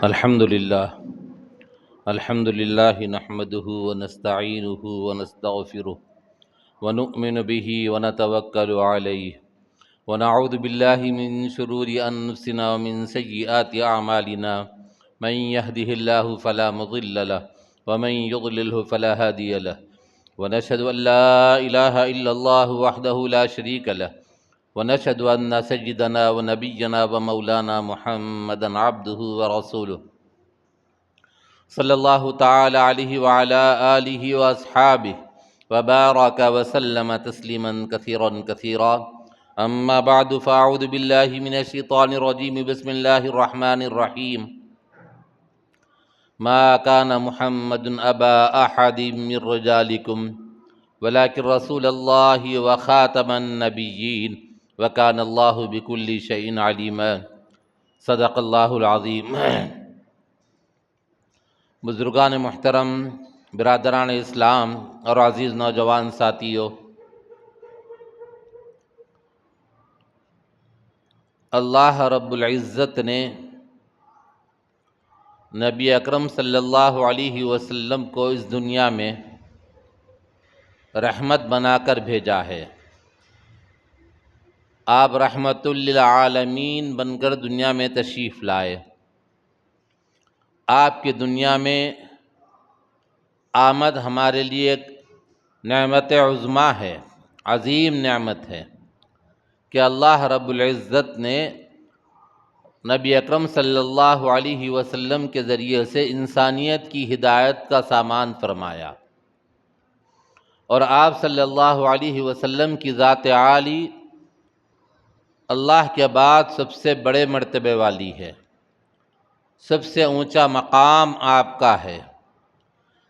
الحمد لله نحمده ونستعينه ونستغفره ونؤمن به ونتوكل عليه ونعوذ بالله من شرور أنفسنا ومن سيئات أعمالنا من يهده الله فلا مضل له ومن يضلله فلا هادي له ونشهد أن لا إله إلا الله وحده لا شريك له ونشهد أن سيدنا ونبينا ومولانا محمدا عبده ورسوله صلی اللہ تعالی علیہ وعلی آلہ واصحابہ وبارک وسلم تسلیما کثیرا کثیرا اما بعد فاعوذ باللہ من الشیطان الرجیم بسم اللہ الرحمن الرحیم ما كان محمد ابا احد من رجالکم ولكن رسول اللہ وخاتم النبیین وكان اللہ بكل شیء علیما صدق اللہ العظیم۔ بزرگان محترم، برادران اسلام اور عزیز نوجوان ساتھیو، اللہ رب العزت نے نبی اکرم صلی اللہ علیہ وسلم کو اس دنیا میں رحمت بنا کر بھیجا ہے۔ آپ رحمت للعالمین بن کر دنیا میں تشریف لائے۔ آپ کی دنیا میں آمد ہمارے لیے ایک نعمت عظمیٰ ہے، عظیم نعمت ہے کہ اللہ رب العزت نے نبی اکرم صلی اللہ علیہ وسلم کے ذریعے سے انسانیت کی ہدایت کا سامان فرمایا، اور آپ صلی اللہ علیہ وسلم کی ذات عالی اللہ کے بعد سب سے بڑے مرتبے والی ہے، سب سے اونچا مقام آپ کا ہے۔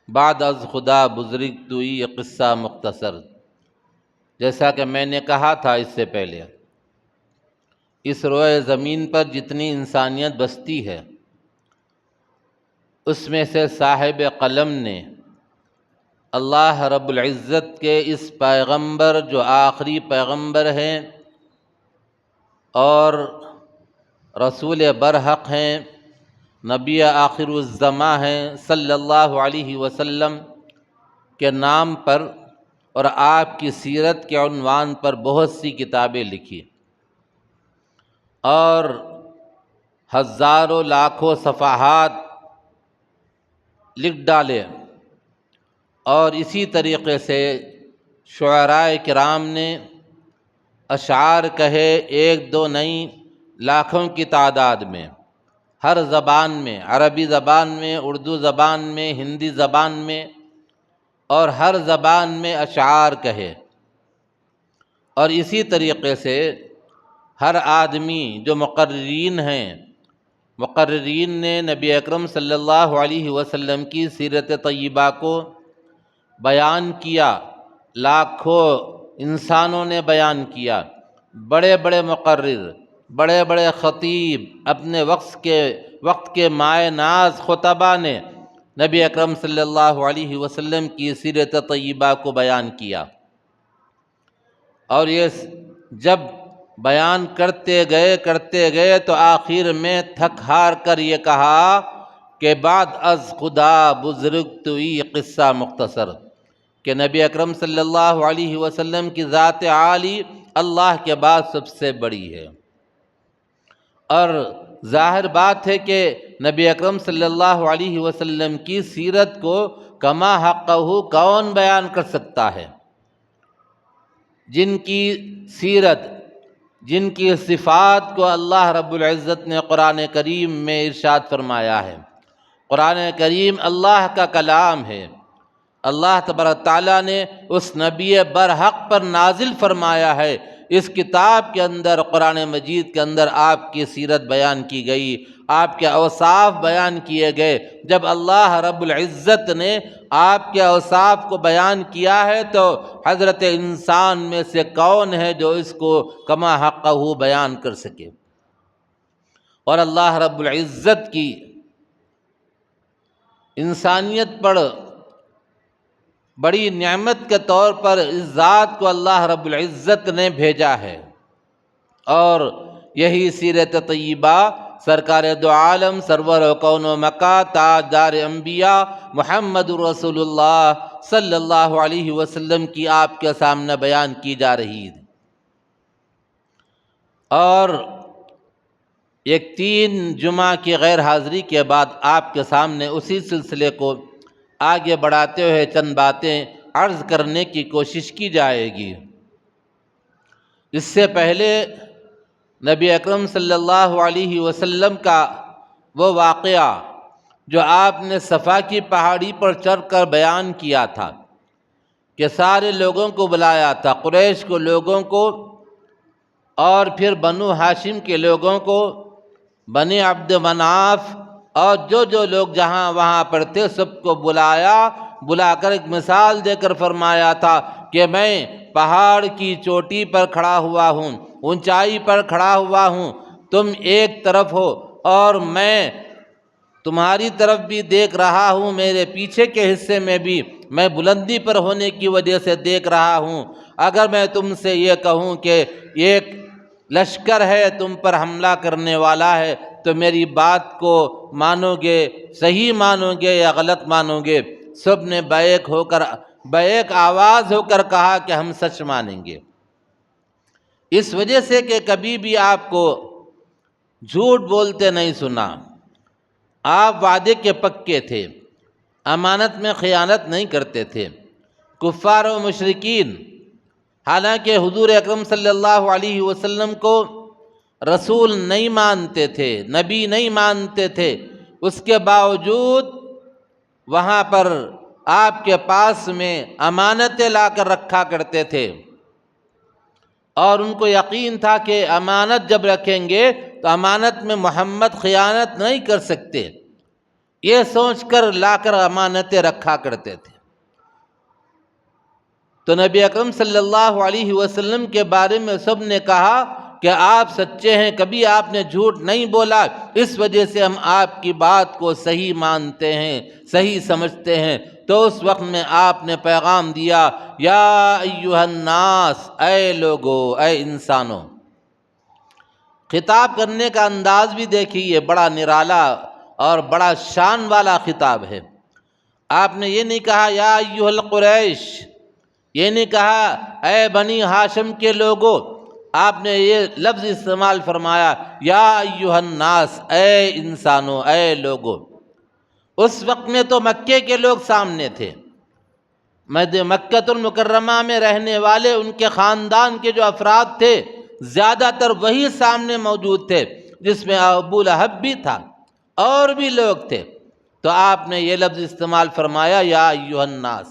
بعد از خدا بزرگ توئی یہ قصہ مختصر، جیسا کہ میں نے کہا تھا اس سے پہلے، اس روئے زمین پر جتنی انسانیت بستی ہے اس میں سے صاحب قلم نے اللہ رب العزت کے اس پیغمبر جو آخری پیغمبر ہیں اور رسول برحق ہیں، نبی آخر الزماں ہیں، صلی اللہ علیہ وسلم کے نام پر اور آپ کی سیرت کے عنوان پر بہت سی کتابیں لکھی اور ہزاروں لاکھوں صفحات لکھ ڈالے، اور اسی طریقے سے شعراء کرام نے اشعار کہے ایک دو نہیں، لاکھوں کی تعداد میں، ہر زبان میں، عربی زبان میں، اردو زبان میں، ہندی زبان میں، اور ہر زبان میں اشعار کہے۔ اور اسی طریقے سے ہر آدمی جو مقررین ہیں، مقررین نے نبی اکرم صلی اللہ علیہ وسلم کی سیرت طیبہ کو بیان کیا، لاکھوں انسانوں نے بیان کیا، بڑے بڑے مقرر، بڑے بڑے خطیب، اپنے وقت کے مائع ناز خطبہ نے نبی اکرم صلی اللہ علیہ وسلم کی سیرت طیبہ کو بیان کیا، اور یہ جب بیان کرتے گئے تو آخر میں تھک ہار کر یہ کہا کہ بعد از خدا بزرگ توئی قصہ مختصر، کہ نبی اکرم صلی اللہ علیہ وسلم کی ذات عالی اللہ کے بعد سب سے بڑی ہے۔ اور ظاہر بات ہے کہ نبی اکرم صلی اللہ علیہ وسلم کی سیرت کو کما حقہ کون بیان کر سکتا ہے؟ جن کی سیرت، جن کی صفات کو اللہ رب العزت نے قرآن کریم میں ارشاد فرمایا ہے۔ قرآن کریم اللہ کا کلام ہے، اللہ تبارک تعالیٰ نے اس نبی برحق پر نازل فرمایا ہے۔ اس کتاب کے اندر، قرآن مجید کے اندر آپ کی سیرت بیان کی گئی، آپ کے اوصاف بیان کیے گئے۔ جب اللہ رب العزت نے آپ کے اوصاف کو بیان کیا ہے تو حضرت انسان میں سے کون ہے جو اس کو کما حقہ بیان کر سکے؟ اور اللہ رب العزت کی انسانیت پر بڑی نعمت کے طور پر اس ذات کو اللہ رب العزت نے بھیجا ہے، اور یہی سیرت طیبہ سرکار دو عالم سرور و کون و مکہ تاجدار انبیاء محمد رسول اللہ صلی اللہ علیہ وسلم کی آپ کے سامنے بیان کی جا رہی ہے۔ اور ایک 3 جمعہ کی غیر حاضری کے بعد آپ کے سامنے اسی سلسلے کو آگے بڑھاتے ہوئے چند باتیں عرض کرنے کی کوشش کی جائے گی۔ اس سے پہلے نبی اکرم صلی اللہ علیہ وسلم کا وہ واقعہ جو آپ نے صفا کی پہاڑی پر چڑھ کر بیان کیا تھا کہ سارے لوگوں کو بلایا تھا، قریش کو لوگوں کو، اور پھر بنو ہاشم کے لوگوں کو، بنی عبد مناف اور جو لوگ جہاں وہاں پر تھے سب کو بلا کر ایک مثال دے کر فرمایا تھا کہ میں پہاڑ کی چوٹی پر کھڑا ہوا ہوں، اونچائی پر کھڑا ہوا ہوں، تم ایک طرف ہو اور میں تمہاری طرف بھی دیکھ رہا ہوں، میرے پیچھے کے حصے میں بھی میں بلندی پر ہونے کی وجہ سے دیکھ رہا ہوں۔ اگر میں تم سے یہ کہوں کہ ایک لشکر ہے تم پر حملہ کرنے والا ہے تو میری بات کو مانو گے، صحیح مانو گے یا غلط مانو گے؟ سب نے بیک آواز ہو کر کہا کہ ہم سچ مانیں گے۔ اس وجہ سے کہ کبھی بھی آپ کو جھوٹ بولتے نہیں سنا، آپ وعدے کے پکے تھے، امانت میں خیانت نہیں کرتے تھے۔ کفار و مشرکین حالانکہ حضور اکرم صلی اللہ علیہ وسلم کو رسول نہیں مانتے تھے، نبی نہیں مانتے تھے، اس کے باوجود وہاں پر آپ کے پاس میں امانتیں لا کر رکھا کرتے تھے، اور ان کو یقین تھا کہ امانت جب رکھیں گے تو امانت میں محمد خیانت نہیں کر سکتے، یہ سوچ کر لا کر امانتیں رکھا کرتے تھے۔ تو نبی اکرم صلی اللہ علیہ وسلم کے بارے میں سب نے کہا کہ آپ سچے ہیں، کبھی آپ نے جھوٹ نہیں بولا، اس وجہ سے ہم آپ کی بات کو صحیح مانتے ہیں، صحیح سمجھتے ہیں۔ تو اس وقت میں آپ نے پیغام دیا، یا ایھا الناس، اے لوگو، اے انسانوں۔ خطاب کرنے کا انداز بھی دیکھیے، بڑا نرالا اور بڑا شان والا خطاب ہے۔ آپ نے یہ نہیں کہا یا ایھا القریش، یہ نہیں کہا اے بنی ہاشم کے لوگوں، آپ نے یہ لفظ استعمال فرمایا یا ایھا الناس، اے انسانوں، اے لوگوں۔ اس وقت میں تو مکے کے لوگ سامنے تھے، مکہ المکرمہ میں رہنے والے ان کے خاندان کے جو افراد تھے زیادہ تر وہی سامنے موجود تھے، جس میں ابو لہب بھی تھا اور بھی لوگ تھے۔ تو آپ نے یہ لفظ استعمال فرمایا یا ایھا الناس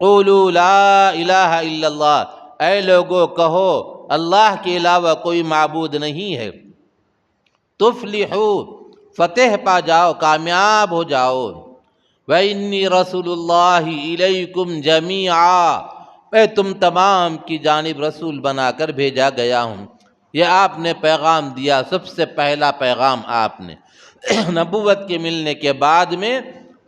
قولوا لا الہ الا اللہ، اے لوگو کہو اللہ کے علاوہ کوئی معبود نہیں ہے، تفلحوا، فتح پا جاؤ، کامیاب ہو جاؤ۔ وَإِنِّي رَسُولُ اللَّهِ إِلَيْكُمْ جَمِيعًا، میں تم تمام کی جانب رسول بنا کر بھیجا گیا ہوں۔ یہ آپ نے پیغام دیا، سب سے پہلا پیغام آپ نے۔ نبوت کے ملنے کے بعد میں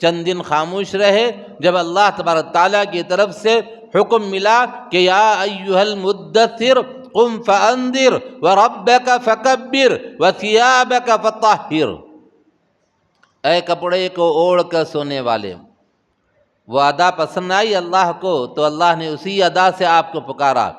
چند دن خاموش رہے، جب اللہ تبارک تعالیٰ کی طرف سے حکم ملا کہ یا ایھا المدثر قم فانذر وربک فکبر وثیابک فطہر، اے کپڑے کو اوڑھ کر سونے والے۔ وہ ادا پسند آئی اللہ کو تو اللہ نے اسی ادا سے آپ کو پکارا۔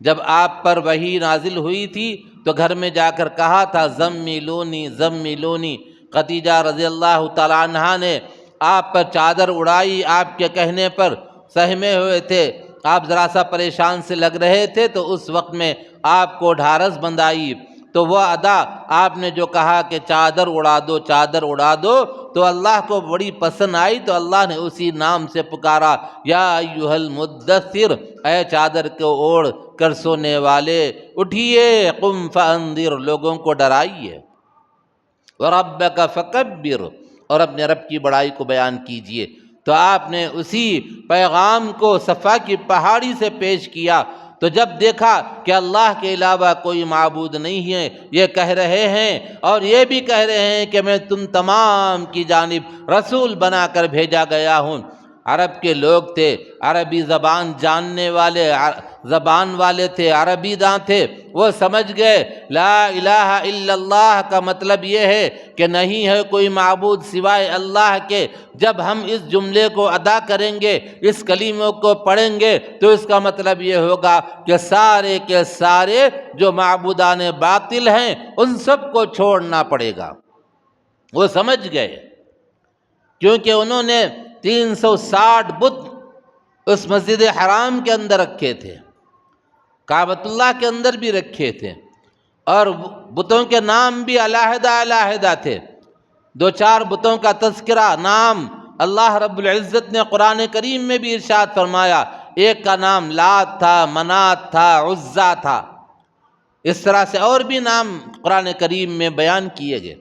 جب آپ پر وحی نازل ہوئی تھی تو گھر میں جا کر کہا تھا زملونی زملونی، خدیجہ رضی اللہ تعالیٰ عنہا نے آپ پر چادر اڑائی، آپ کے کہنے پر سہمے ہوئے تھے، آپ ذرا سا پریشان سے لگ رہے تھے، تو اس وقت میں آپ کو ڈھارس بندائی۔ تو وہ ادا آپ نے جو کہا کہ چادر اڑا دو، چادر اڑا دو، تو اللہ کو بڑی پسند آئی، تو اللہ نے اسی نام سے پکارا یا ایھا المدثر، اے چادر کو اوڑھ کر سونے والے، اٹھیے، قم فانذر، لوگوں کو ڈرائیے، وربک فکبر، اور اپنے رب کی بڑائی کو بیان کیجیے۔ تو آپ نے اسی پیغام کو صفا کی پہاڑی سے پیش کیا۔ تو جب دیکھا کہ اللہ کے علاوہ کوئی معبود نہیں ہے، یہ کہہ رہے ہیں اور یہ بھی کہہ رہے ہیں کہ میں تم تمام کی جانب رسول بنا کر بھیجا گیا ہوں، عرب کے لوگ تھے، عربی زبان جاننے والے، زبان والے تھے، عربی داں تھے، وہ سمجھ گئے لا الہ الا اللہ کا مطلب یہ ہے کہ نہیں ہے کوئی معبود سوائے اللہ کے۔ جب ہم اس جملے کو ادا کریں گے، اس کلموں کو پڑھیں گے، تو اس کا مطلب یہ ہوگا کہ سارے کے سارے جو معبودان باطل ہیں ان سب کو چھوڑنا پڑے گا۔ وہ سمجھ گئے، کیونکہ انہوں نے 360 بت اس مسجد حرام کے اندر رکھے تھے، کعبۃ اللہ کے اندر بھی رکھے تھے، اور بتوں کے نام بھی علیحدہ علیحدہ تھے۔ 2-4 بتوں کا تذکرہ، نام اللہ رب العزت نے قرآن کریم میں بھی ارشاد فرمایا۔ ایک کا نام لات تھا، منات تھا، عزا تھا، اس طرح سے اور بھی نام قرآن کریم میں بیان کیے گئے۔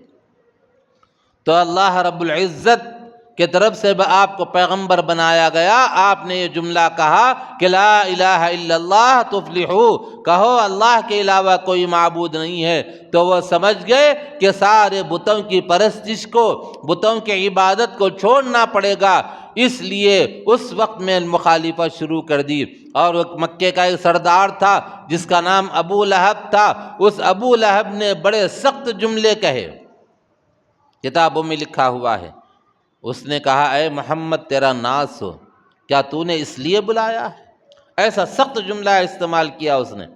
تو اللہ رب العزت کی طرف سے آپ کو پیغمبر بنایا گیا، آپ نے یہ جملہ کہا کہ لا الہ الا اللہ تفلحو، کہو اللہ کے علاوہ کوئی معبود نہیں ہے۔ تو وہ سمجھ گئے کہ سارے بتوں کی پرستش کو، بتوں کی عبادت کو چھوڑنا پڑے گا، اس لیے اس وقت میں مخالفت شروع کر دی۔ اور وہ مکے کا ایک سردار تھا جس کا نام ابو لہب تھا، اس ابو لہب نے بڑے سخت جملے کہے، کتابوں میں لکھا ہوا ہے۔ اس نے کہا اے محمد تیرا ناس ہو، کیا تو نے اس لیے بلایا ہے؟ ایسا سخت جملہ استعمال کیا اس نے۔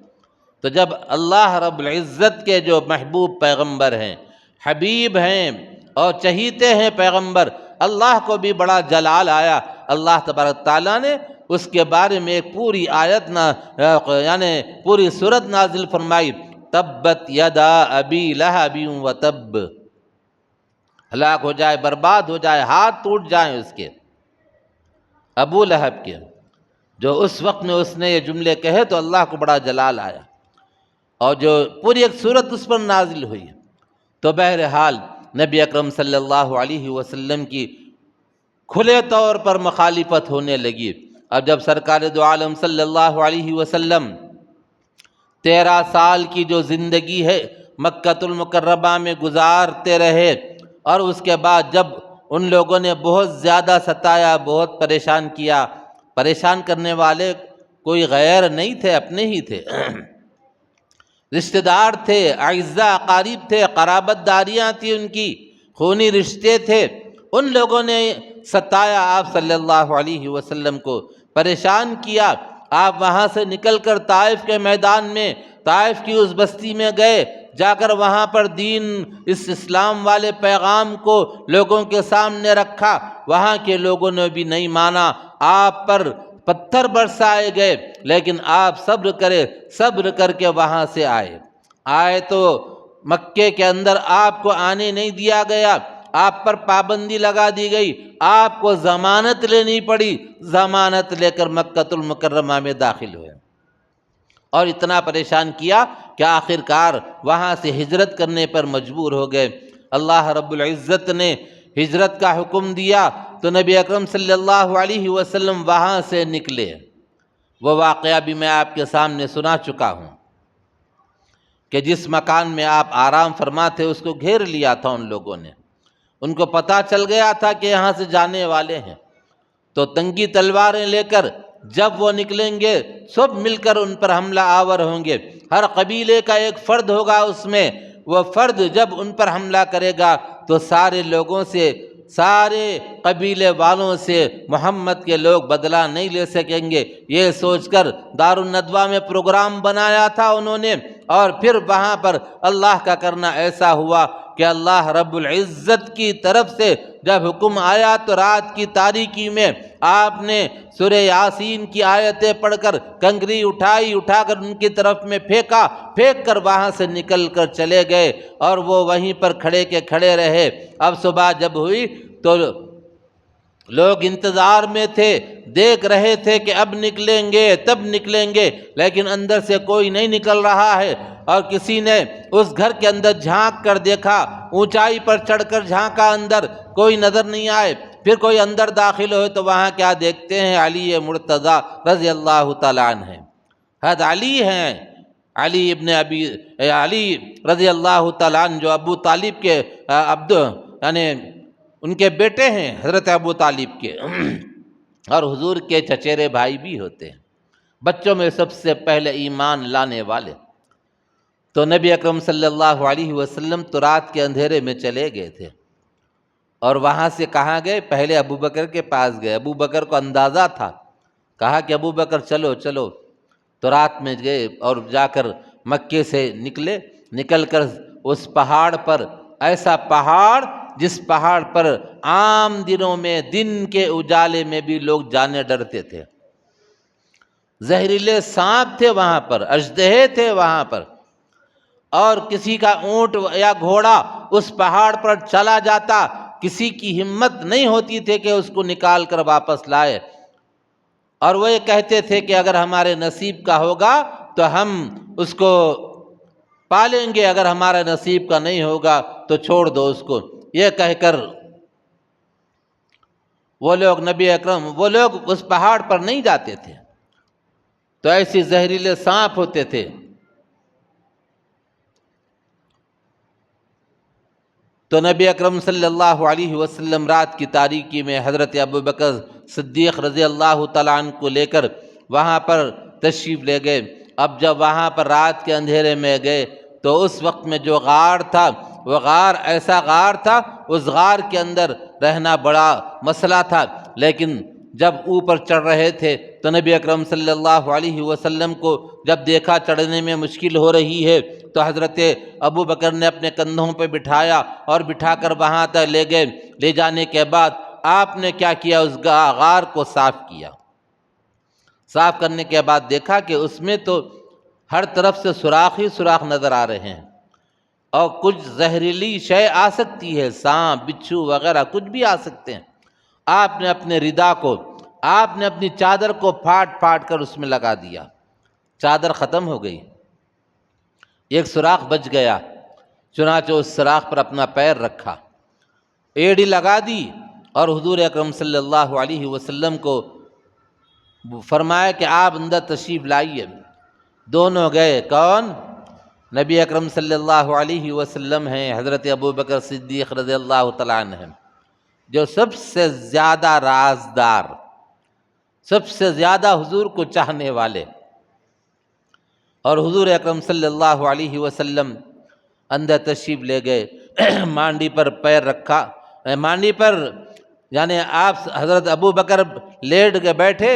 تو جب اللہ رب العزت کے جو محبوب پیغمبر ہیں، حبیب ہیں اور چہیتے ہیں پیغمبر، اللہ کو بھی بڑا جلال آیا، اللہ تبارک تعالیٰ نے اس کے بارے میں ایک پوری آیت یعنی پوری سورت نازل فرمائی، تبت یدا ابی لہب وتب، ہلاک ہو جائے، برباد ہو جائے، ہاتھ ٹوٹ جائیں اس کے، ابو لہب کے۔ جو اس وقت میں اس نے یہ جملے کہے تو اللہ کو بڑا جلال آیا، اور جو پوری ایک صورت اس پر نازل ہوئی۔ تو بہرحال نبی اکرم صلی اللہ علیہ وسلم کی کھلے طور پر مخالفت ہونے لگی۔ اب جب سرکار دو عالم صلی اللہ علیہ وسلم 13 سال کی جو زندگی ہے مکۃ المکرمہ میں گزارتے رہے، اور اس کے بعد جب ان لوگوں نے بہت زیادہ ستایا، بہت پریشان کیا، پریشان کرنے والے کوئی غیر نہیں تھے، اپنے ہی تھے، رشتہ دار تھے، اعزاء اقارب تھے، قرابت داریاں تھیں، ان کی خونی رشتے تھے، ان لوگوں نے ستایا آپ صلی اللہ علیہ وسلم کو، پریشان کیا۔ آپ وہاں سے نکل کر طائف کے میدان میں، طائف کی اس بستی میں گئے، جا کر وہاں پر دین، اس اسلام والے پیغام کو لوگوں کے سامنے رکھا۔ وہاں کے لوگوں نے بھی نہیں مانا، آپ پر پتھر برسائے گئے، لیکن آپ صبر کرے، صبر کر کے وہاں سے آئے تو مکے کے اندر آپ کو آنے نہیں دیا گیا، آپ پر پابندی لگا دی گئی، آپ کو ضمانت لینی پڑی، ضمانت لے کر مکۃ المکرمہ میں داخل ہوئے، اور اتنا پریشان کیا کہ آخر کار وہاں سے ہجرت کرنے پر مجبور ہو گئے۔ اللہ رب العزت نے ہجرت کا حکم دیا تو نبی اکرم صلی اللہ علیہ وسلم وہاں سے نکلے۔ وہ واقعہ بھی میں آپ کے سامنے سنا چکا ہوں کہ جس مکان میں آپ آرام فرما تھے اس کو گھیر لیا تھا ان لوگوں نے، ان کو پتہ چل گیا تھا کہ یہاں سے جانے والے ہیں، تو تنگی تلواریں لے کر جب وہ نکلیں گے سب مل کر ان پر حملہ آور ہوں گے۔ ہر قبیلے کا ایک فرد ہوگا اس میں، وہ فرد جب ان پر حملہ کرے گا تو سارے لوگوں سے، سارے قبیلے والوں سے محمد کے لوگ بدلہ نہیں لے سکیں گے، یہ سوچ کر دارالندوہ میں پروگرام بنایا تھا انہوں نے، اور پھر وہاں پر اللہ کا کرنا ایسا ہوا کہ اللہ رب العزت کی طرف سے جب حکم آیا تو رات کی تاریکی میں آپ نے سورہ یاسین کی آیتیں پڑھ کر کنگری اٹھا کر ان کی طرف میں پھینک کر وہاں سے نکل کر چلے گئے، اور وہ وہیں پر کھڑے رہے۔ اب صبح جب ہوئی تو لوگ انتظار میں تھے، دیکھ رہے تھے کہ اب نکلیں گے تب نکلیں گے، لیکن اندر سے کوئی نہیں نکل رہا ہے، اور کسی نے اس گھر کے اندر جھانک کر دیکھا، اونچائی پر چڑھ کر جھانکا، اندر کوئی نظر نہیں آئے۔ پھر کوئی اندر داخل ہوئے تو وہاں کیا دیکھتے ہیں؟ علی مرتضیٰ رضی اللہ تعالیٰ عنہ ہیں، حضرت علی ہیں، علی رضی اللہ تعالیٰ عنہ جو ابو طالب کے یعنی ان کے بیٹے ہیں، حضرت ابو طالب کے۔ اور حضور کے چچیرے بھائی بھی ہوتے ہیں، بچوں میں سب سے پہلے ایمان لانے والے۔ تو نبی اکرم صلی اللہ علیہ وسلم تو رات کے اندھیرے میں چلے گئے تھے، اور وہاں سے کہاں گئے؟ پہلے ابو بکر کے پاس گئے۔ ابو بکر کو اندازہ تھا، کہا کہ ابو بکر چلو چلو، تو رات میں گئے اور جا کر مکے سے نکل کر اس پہاڑ پر، ایسا پہاڑ جس پہاڑ پر عام دنوں میں دن کے اجالے میں بھی لوگ جانے ڈرتے تھے، زہریلے سانپ تھے وہاں پر، اژدہے تھے وہاں پر، اور کسی کا اونٹ یا گھوڑا اس پہاڑ پر چلا جاتا، کسی کی ہمت نہیں ہوتی تھی کہ اس کو نکال کر واپس لائے، اور وہ یہ کہتے تھے کہ اگر ہمارے نصیب کا ہوگا تو ہم اس کو پالیں گے، اگر ہمارے نصیب کا نہیں ہوگا تو چھوڑ دو اس کو، یہ کہہ کر وہ لوگ اس پہاڑ پر نہیں جاتے تھے۔ تو ایسے زہریلے سانپ ہوتے تھے۔ تو نبی اکرم صلی اللہ علیہ وسلم رات کی تاریکی میں حضرت ابوبکر صدیق رضی اللہ تعالیٰ عنہ کو لے کر وہاں پر تشریف لے گئے۔ اب جب وہاں پر رات کے اندھیرے میں گئے تو اس وقت میں جو غار تھا، وہ غار ایسا غار تھا، اس غار کے اندر رہنا بڑا مسئلہ تھا، لیکن جب اوپر چڑھ رہے تھے تو نبی اکرم صلی اللہ علیہ وسلم کو جب دیکھا چڑھنے میں مشکل ہو رہی ہے تو حضرت ابو بکر نے اپنے کندھوں پہ بٹھایا اور بٹھا کر وہاں تک لے گئے۔ لے جانے کے بعد آپ نے کیا کیا؟ اس غار کو صاف کیا۔ صاف کرنے کے بعد دیکھا کہ اس میں تو ہر طرف سے سوراخ ہی سوراخ نظر آ رہے ہیں، اور کچھ زہریلی شے آ سکتی ہے، سانپ بچھو وغیرہ کچھ بھی آ سکتے ہیں۔ آپ نے اپنے ردا کو، آپ نے اپنی چادر کو پھاٹ پھاٹ کر اس میں لگا دیا، چادر ختم ہو گئی، ایک سوراخ بچ گیا، چنانچہ اس سوراخ پر اپنا پیر رکھا، ایڑی لگا دی، اور حضور اکرم صلی اللہ علیہ وسلم کو فرمایا کہ آپ اندر تشریف لائیے۔ دونوں گئے، کون؟ نبی اکرم صلی اللہ علیہ وسلم ہیں، حضرت ابوبکر صدیق رضی اللہ تعالیٰ عنہ ہیں، جو سب سے زیادہ رازدار، سب سے زیادہ حضور کو چاہنے والے، اور حضور اکرم صلی اللہ علیہ وسلم اندر تشریف لے گئے، مانڈی پر پیر رکھا، مانڈی پر یعنی آپ حضرت ابو بکر لیٹ کے بیٹھے،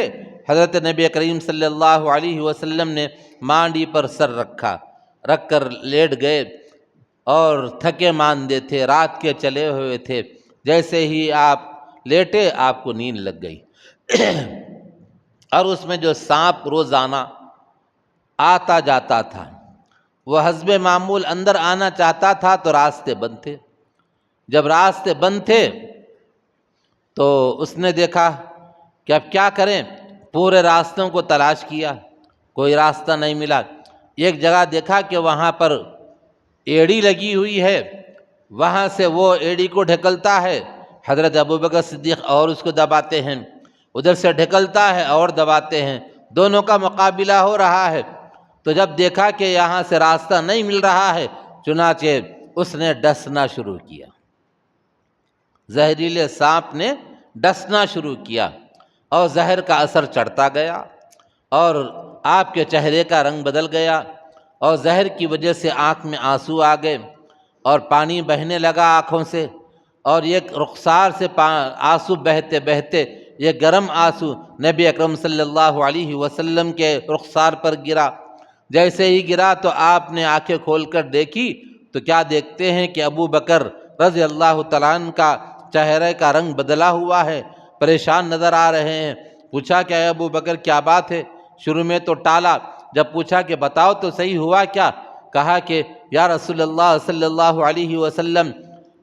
حضرت نبی کریم صلی اللہ علیہ وسلم نے مانڈی پر سر رکھ کر لیٹ گئے، اور تھکے ماندے تھے، رات کے چلے ہوئے تھے، جیسے ہی آپ لیٹے آپ کو نیند لگ گئی۔ اور اس میں جو سانپ روزانہ آتا جاتا تھا، وہ حسب معمول اندر آنا چاہتا تھا تو راستے بند تھے۔ جب راستے بند تھے تو اس نے دیکھا کہ اب کیا کریں، پورے راستوں کو تلاش کیا، کوئی راستہ نہیں ملا۔ ایک جگہ دیکھا کہ وہاں پر ایڑی لگی ہوئی ہے، وہاں سے وہ ایڑی کو ڈھکلتا ہے، حضرت ابوبکر صدیق اور اس کو دباتے ہیں، ادھر سے ڈھکلتا ہے اور دباتے ہیں، دونوں کا مقابلہ ہو رہا ہے۔ تو جب دیکھا کہ یہاں سے راستہ نہیں مل رہا ہے، چنانچہ اس نے ڈسنا شروع کیا، زہریلے سانپ نے ڈسنا شروع کیا، اور زہر کا اثر چڑھتا گیا، اور آپ کے چہرے کا رنگ بدل گیا، اور زہر کی وجہ سے آنکھ میں آنسو آ گئے، اور پانی بہنے لگا آنکھوں سے، اور ایک رخسار سے آنسو بہتے بہتے یہ گرم آنسو نبی اکرم صلی اللہ علیہ وسلم کے رخسار پر گرا۔ جیسے ہی گرا تو آپ نے آنکھیں کھول کر دیکھی تو کیا دیکھتے ہیں کہ ابو بکر رضی اللہ تعالیٰ عنہ کا چہرے کا رنگ بدلا ہوا ہے، پریشان نظر آ رہے ہیں۔ پوچھا کہ اے ابو بکر کیا بات ہے؟ شروع میں تو ٹالا، جب پوچھا کہ بتاؤ تو صحیح ہوا کیا؟ کہا کہ یا رسول اللہ صلی اللہ علیہ وسلم،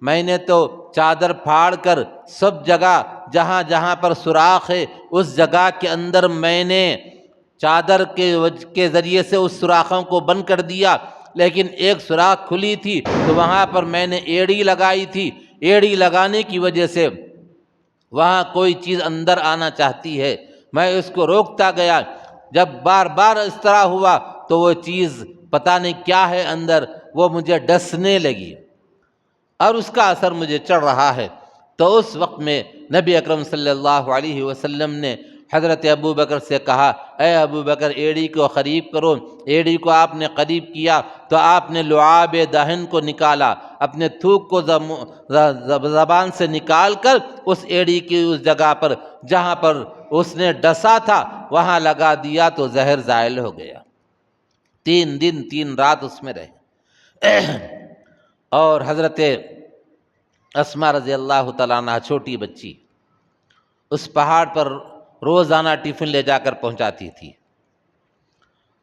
میں نے تو چادر پھاڑ کر سب جگہ جہاں جہاں پر سوراخ ہے اس جگہ کے اندر میں نے چادر کے ذریعے سے اس سوراخوں کو بند کر دیا، لیکن ایک سوراخ کھلی تھی تو وہاں پر میں نے ایڑی لگائی تھی، ایڑی لگانے کی وجہ سے وہاں کوئی چیز اندر آنا چاہتی ہے، میں اس کو روکتا گیا، جب بار بار اس طرح ہوا تو وہ چیز پتہ نہیں کیا ہے اندر، وہ مجھے ڈسنے لگی، اور اس کا اثر مجھے چڑھ رہا ہے۔ تو اس وقت میں نبی اکرم صلی اللہ علیہ وسلم نے حضرت ابو بکر سے کہا، اے ابو بکر ایڑی کو قریب کرو۔ ایڑی کو آپ نے قریب کیا تو آپ نے لعاب دہن کو نکالا، اپنے تھوک کو زبان سے نکال کر اس ایڑی کی اس جگہ پر جہاں پر اس نے ڈسا تھا وہاں لگا دیا تو زہر زائل ہو گیا۔ 3 دن 3 رات اس میں رہے۔ اور حضرت اسماء رضی اللہ تعالیٰ عنہ چھوٹی بچی اس پہاڑ پر روزانہ ٹفن لے جا کر پہنچاتی تھی،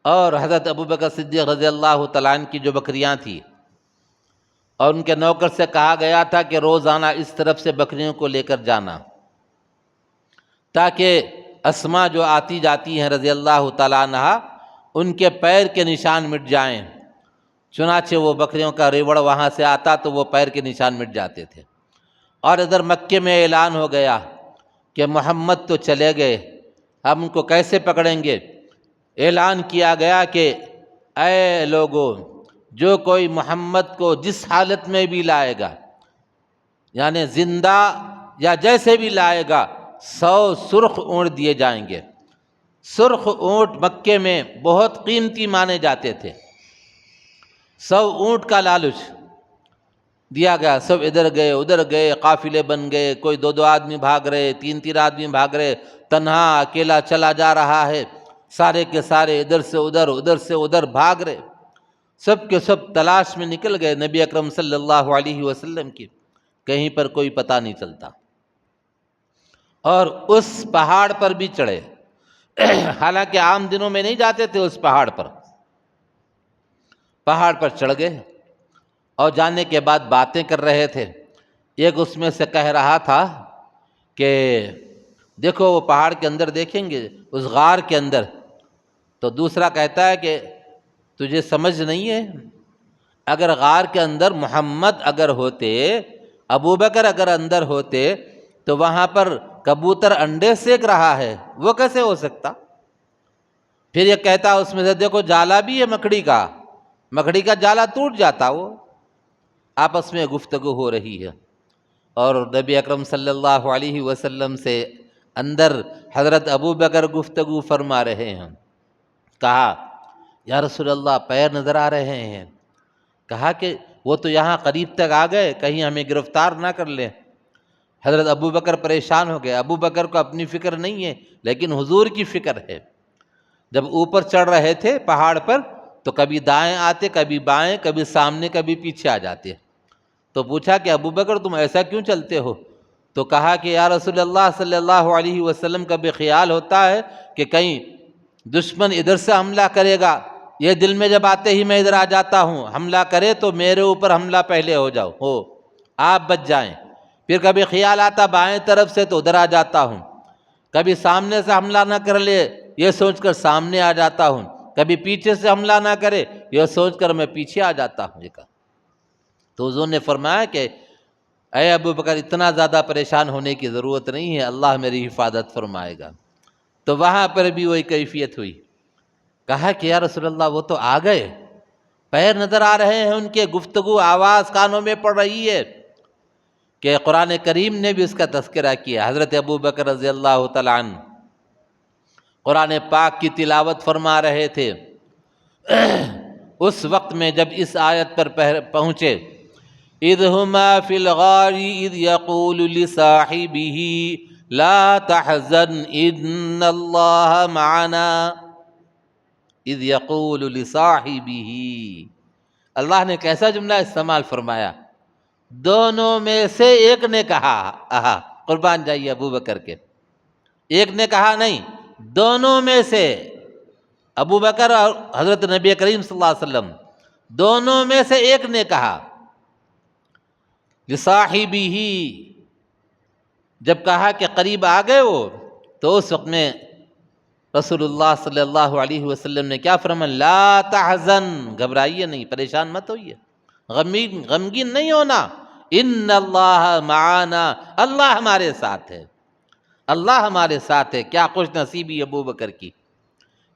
اور حضرت ابوبکر صدیق رضی اللہ تعالیٰ عنہ کی جو بکریاں تھیں اور ان کے نوکر سے کہا گیا تھا کہ روزانہ اس طرف سے بکریوں کو لے کر جانا تاکہ اسماء جو آتی جاتی ہیں رضی اللہ تعالیٰ عنہ ان کے پیر کے نشان مٹ جائیں۔ چنانچہ وہ بکریوں کا ریوڑ وہاں سے آتا تو وہ پیر کے نشان مٹ جاتے تھے۔ اور ادھر مکے میں اعلان ہو گیا کہ محمد تو چلے گئے، ہم ان کو کیسے پکڑیں گے؟ اعلان کیا گیا کہ اے لوگوں، جو کوئی محمد کو جس حالت میں بھی لائے گا، یعنی زندہ یا جیسے بھی لائے گا، 100 سرخ اونٹ دیے جائیں گے۔ سرخ اونٹ مکے میں بہت قیمتی مانے جاتے تھے۔ 100 اونٹ کا لالچ دیا گیا۔ سب ادھر گئے ادھر گئے، قافلے بن گئے، کوئی 2 آدمی بھاگ رہے، 3 آدمی بھاگ رہے، تنہا اکیلا چلا جا رہا ہے، سارے کے سارے ادھر سے ادھر ادھر سے ادھر بھاگ رہے، سب کے سب تلاش میں نکل گئے نبی اکرم صلی اللہ علیہ وسلم کی، کہیں پر کوئی پتہ نہیں چلتا۔ اور اس پہاڑ پر بھی چڑھے، حالانکہ عام دنوں میں نہیں جاتے تھے اس پہاڑ پر چڑھ گئے، اور جانے کے بعد باتیں کر رہے تھے۔ ایک اس میں سے کہہ رہا تھا کہ دیکھو وہ پہاڑ کے اندر دیکھیں گے اس غار کے اندر، تو دوسرا کہتا ہے کہ تجھے سمجھ نہیں ہے، اگر غار کے اندر محمد اگر ہوتے، ابوبکر اگر اندر ہوتے تو وہاں پر کبوتر انڈے سینک رہا ہے، وہ کیسے ہو سکتا؟ پھر یہ کہتا اس میں سے دیکھو جالا بھی ہے مکڑی کا جالا ٹوٹ جاتا۔ وہ آپس میں گفتگو ہو رہی ہے، اور نبی اکرم صلی اللہ علیہ وسلم سے اندر حضرت ابوبکر گفتگو فرما رہے ہیں۔ کہا یا رسول اللہ پیر نظر آ رہے ہیں۔ کہا کہ وہ تو یہاں قریب تک آ گئے، کہیں ہمیں گرفتار نہ کر لیں۔ حضرت ابوبکر پریشان ہو گئے۔ ابوبکر کو اپنی فکر نہیں ہے لیکن حضور کی فکر ہے۔ جب اوپر چڑھ رہے تھے پہاڑ پر تو کبھی دائیں آتے، کبھی بائیں، کبھی سامنے، کبھی پیچھے آ جاتے۔ تو پوچھا کہ ابوبکر تم ایسا کیوں چلتے ہو؟ تو کہا کہ یا رسول اللہ صلی اللہ علیہ وسلم کا بھی خیال ہوتا ہے کہ کہیں دشمن ادھر سے حملہ کرے گا، یہ دل میں جب آتے ہی میں ادھر آ جاتا ہوں، حملہ کرے تو میرے اوپر حملہ پہلے ہو آپ بچ جائیں۔ پھر کبھی خیال آتا بائیں طرف سے تو ادھر آ جاتا ہوں، کبھی سامنے سے حملہ نہ کر لے یہ سوچ کر سامنے آ جاتا ہوں، کبھی پیچھے سے حملہ نہ کرے یہ سوچ کر میں پیچھے آ جاتا ہوں۔ تو حضور نے فرمایا کہ اے ابوبکر اتنا زیادہ پریشان ہونے کی ضرورت نہیں ہے، اللہ میری حفاظت فرمائے گا۔ تو وہاں پر بھی وہی کیفیت ہوئی۔ کہا کہ یا رسول اللہ وہ تو آ گئے، پیر نظر آ رہے ہیں ان کے، گفتگو آواز کانوں میں پڑ رہی ہے، کہ قرآن کریم نے بھی اس کا تذکرہ کیا۔ حضرت ابوبکر رضی اللہ تعالیٰ عنہ قرآن پاک کی تلاوت فرما رہے تھے۔ اس وقت میں جب اس آیت پر پہنچے، اذ ہما فی الغار اذ یقول لصاحبہ لا تحزن ان اللہ معنا، اذ یقول لصاحبہ، اللہ نے کیسا جملہ استعمال فرمایا، دونوں میں سے ایک نے کہا، قربان جائیے ابوبکر کے، ایک نے کہا نہیں، دونوں میں سے ابوبکر اور حضرت نبی کریم صلی اللہ علیہ وسلم دونوں میں سے ایک نے کہا لصاحبہ، جب کہا کہ قریب آ گئے وہ، تو اس وقت میں رسول اللہ صلی اللہ علیہ وسلم نے کیا فرمایا، لا تحزن، گھبرائیے نہیں، پریشان مت ہوئیے، غمگین نہیں ہونا، ان اللہ معانا، اللہ ہمارے ساتھ ہے، اللہ ہمارے ساتھ ہے۔ کیا خوش نصیبی ابوبکر کی،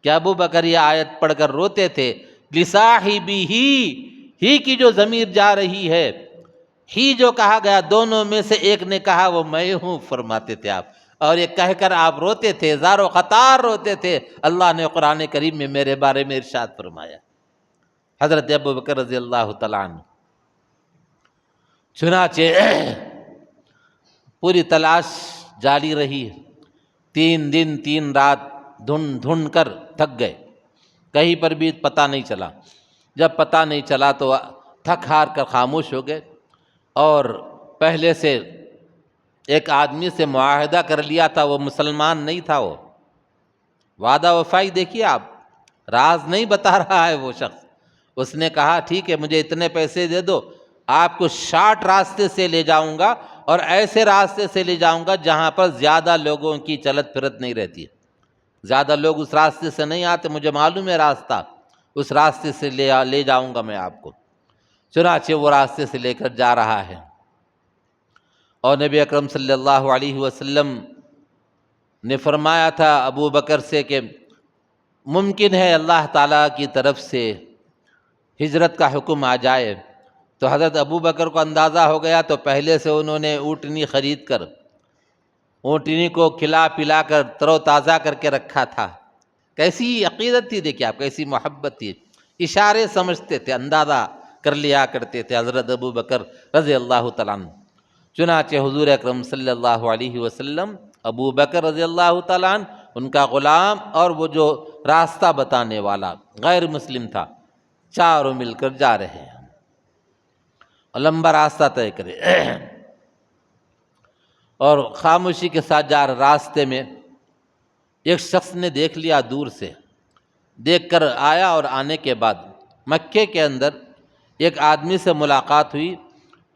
کہ ابوبکر یہ آیت پڑھ کر روتے تھے، لصاحبہ ہی کی جو ضمیر جا رہی ہے، ہی جو کہا گیا دونوں میں سے ایک نے کہا وہ میں ہوں فرماتے تھے آپ، اور یہ کہہ کر آپ روتے تھے، زار و قطار روتے تھے۔ اللہ نے قرآن کریم میں میرے بارے میں ارشاد فرمایا، حضرت ابوبکر رضی اللہ تعالیٰ عنہ۔ چنانچہ پوری تلاش جاری رہی، 3 دن 3 رات ڈھونڈ ڈھونڈ کر تھک گئے، کہیں پر بھی پتہ نہیں چلا۔ جب پتہ نہیں چلا تو تھک ہار کر خاموش ہو گئے، اور پہلے سے ایک آدمی سے معاہدہ کر لیا تھا، وہ مسلمان نہیں تھا، وہ وعدہ وفائی دیکھیے آپ، راز نہیں بتا رہا ہے وہ شخص۔ اس نے کہا ٹھیک ہے مجھے اتنے پیسے دے دو، آپ کو شارٹ راستے سے لے جاؤں گا، اور ایسے راستے سے لے جاؤں گا جہاں پر زیادہ لوگوں کی چلت پھرت نہیں رہتی ہے، زیادہ لوگ اس راستے سے نہیں آتے، مجھے معلوم ہے راستہ، اس راستے سے لے جاؤں گا میں آپ کو۔ چنانچہ وہ راستے سے لے کر جا رہا ہے، اور نبی اکرم صلی اللہ علیہ وسلم نے فرمایا تھا ابو بکر سے کہ ممکن ہے اللہ تعالیٰ کی طرف سے ہجرت کا حکم آ جائے۔ تو حضرت ابو بکر کو اندازہ ہو گیا، تو پہلے سے انہوں نے اونٹنی خرید کر اونٹنی کو کھلا پلا کر تر و تازہ کر کے رکھا تھا۔ کیسی عقیدت تھی، دیکھیے آپ، کیسی محبت تھی، اشارے سمجھتے تھے، اندازہ کر لیا کرتے تھے حضرت ابو بکر رضی اللہ تعالیٰ عنہ۔ چنانچہ حضور اکرم صلی اللہ علیہ وسلم، ابو بکر رضی اللہ تعالیٰ عنہ، ان کا غلام، اور وہ جو راستہ بتانے والا غیر مسلم تھا، چاروں مل کر جا رہے ہیں، اور لمبا راستہ طے کرے، اور خاموشی کے ساتھ جا رہے راستے میں ایک شخص نے دیکھ لیا، دور سے دیکھ کر آیا، اور آنے کے بعد مکے کے اندر ایک آدمی سے ملاقات ہوئی،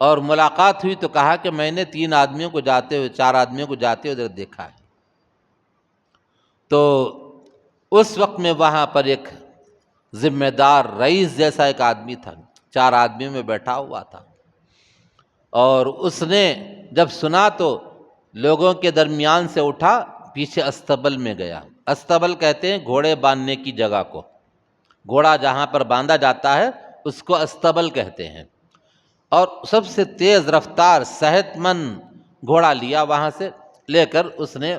اور ملاقات ہوئی تو کہا کہ میں نے 3 آدمیوں کو جاتے ہوئے، 4 آدمیوں کو جاتے ہوئے دیکھا ہے۔ تو اس وقت میں وہاں پر ایک ذمہ دار رئیس جیسا ایک آدمی تھا، 4 آدمیوں میں بیٹھا ہوا تھا، اور اس نے جب سنا تو لوگوں کے درمیان سے اٹھا، پیچھے استبل میں گیا۔ استبل کہتے ہیں گھوڑے باندھنے کی جگہ کو، گھوڑا جہاں پر باندھا جاتا ہے اس کو استبل کہتے ہیں، اور سب سے تیز رفتار صحت مند گھوڑا لیا، وہاں سے لے کر اس نے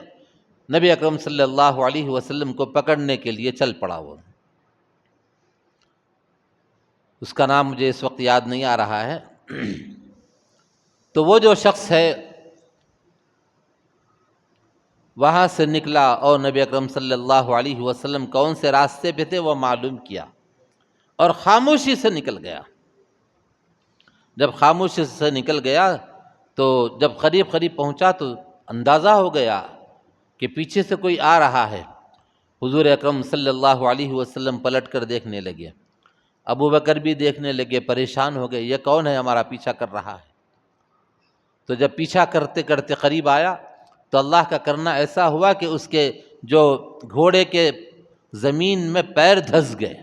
نبی اکرم صلی اللہ علیہ وسلم کو پکڑنے کے لیے چل پڑا۔ وہ اس کا نام مجھے اس وقت یاد نہیں آ رہا ہے۔ تو وہ جو شخص ہے وہاں سے نکلا، اور نبی اکرم صلی اللہ علیہ وسلم کون سے راستے پہ تھے وہ معلوم کیا، اور خاموشی سے نکل گیا۔ جب خاموشی سے نکل گیا تو جب قریب قریب پہنچا تو اندازہ ہو گیا کہ پیچھے سے کوئی آ رہا ہے۔ حضور اکرم صلی اللہ علیہ وسلم پلٹ کر دیکھنے لگے، ابو بکر بھی دیکھنے لگے، پریشان ہو گئے، یہ کون ہے ہمارا پیچھا کر رہا ہے؟ تو جب پیچھا کرتے کرتے قریب آیا تو اللہ کا کرنا ایسا ہوا کہ اس کے جو گھوڑے کے زمین میں پیر دھس گئے،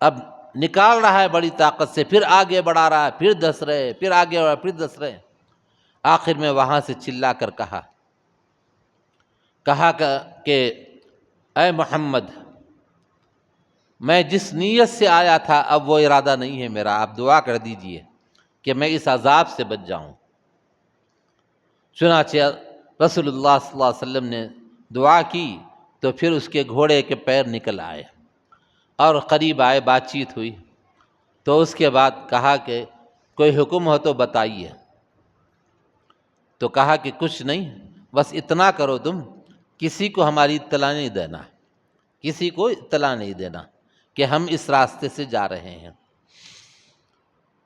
اب نکال رہا ہے بڑی طاقت سے، پھر آگے بڑھا رہا ہے، پھر دھس رہے، پھر آگے بڑھا، پھر دھس رہے۔ آخر میں وہاں سے چلا کر کہا کہ اے محمد، میں جس نیت سے آیا تھا اب وہ ارادہ نہیں ہے میرا، آپ دعا کر دیجئے کہ میں اس عذاب سے بچ جاؤں۔ چنانچہ رسول اللہ صلی اللہ علیہ وسلم نے دعا کی تو پھر اس کے گھوڑے کے پیر نکل آئے، اور قریب آئے، بات چیت ہوئی، تو اس کے بعد کہا کہ کوئی حکم ہو تو بتائیے۔ تو کہا کہ کچھ نہیں، بس اتنا کرو تم، کسی کو ہماری اطلاع نہیں دینا، کسی کو اطلاع نہیں دینا کہ ہم اس راستے سے جا رہے ہیں۔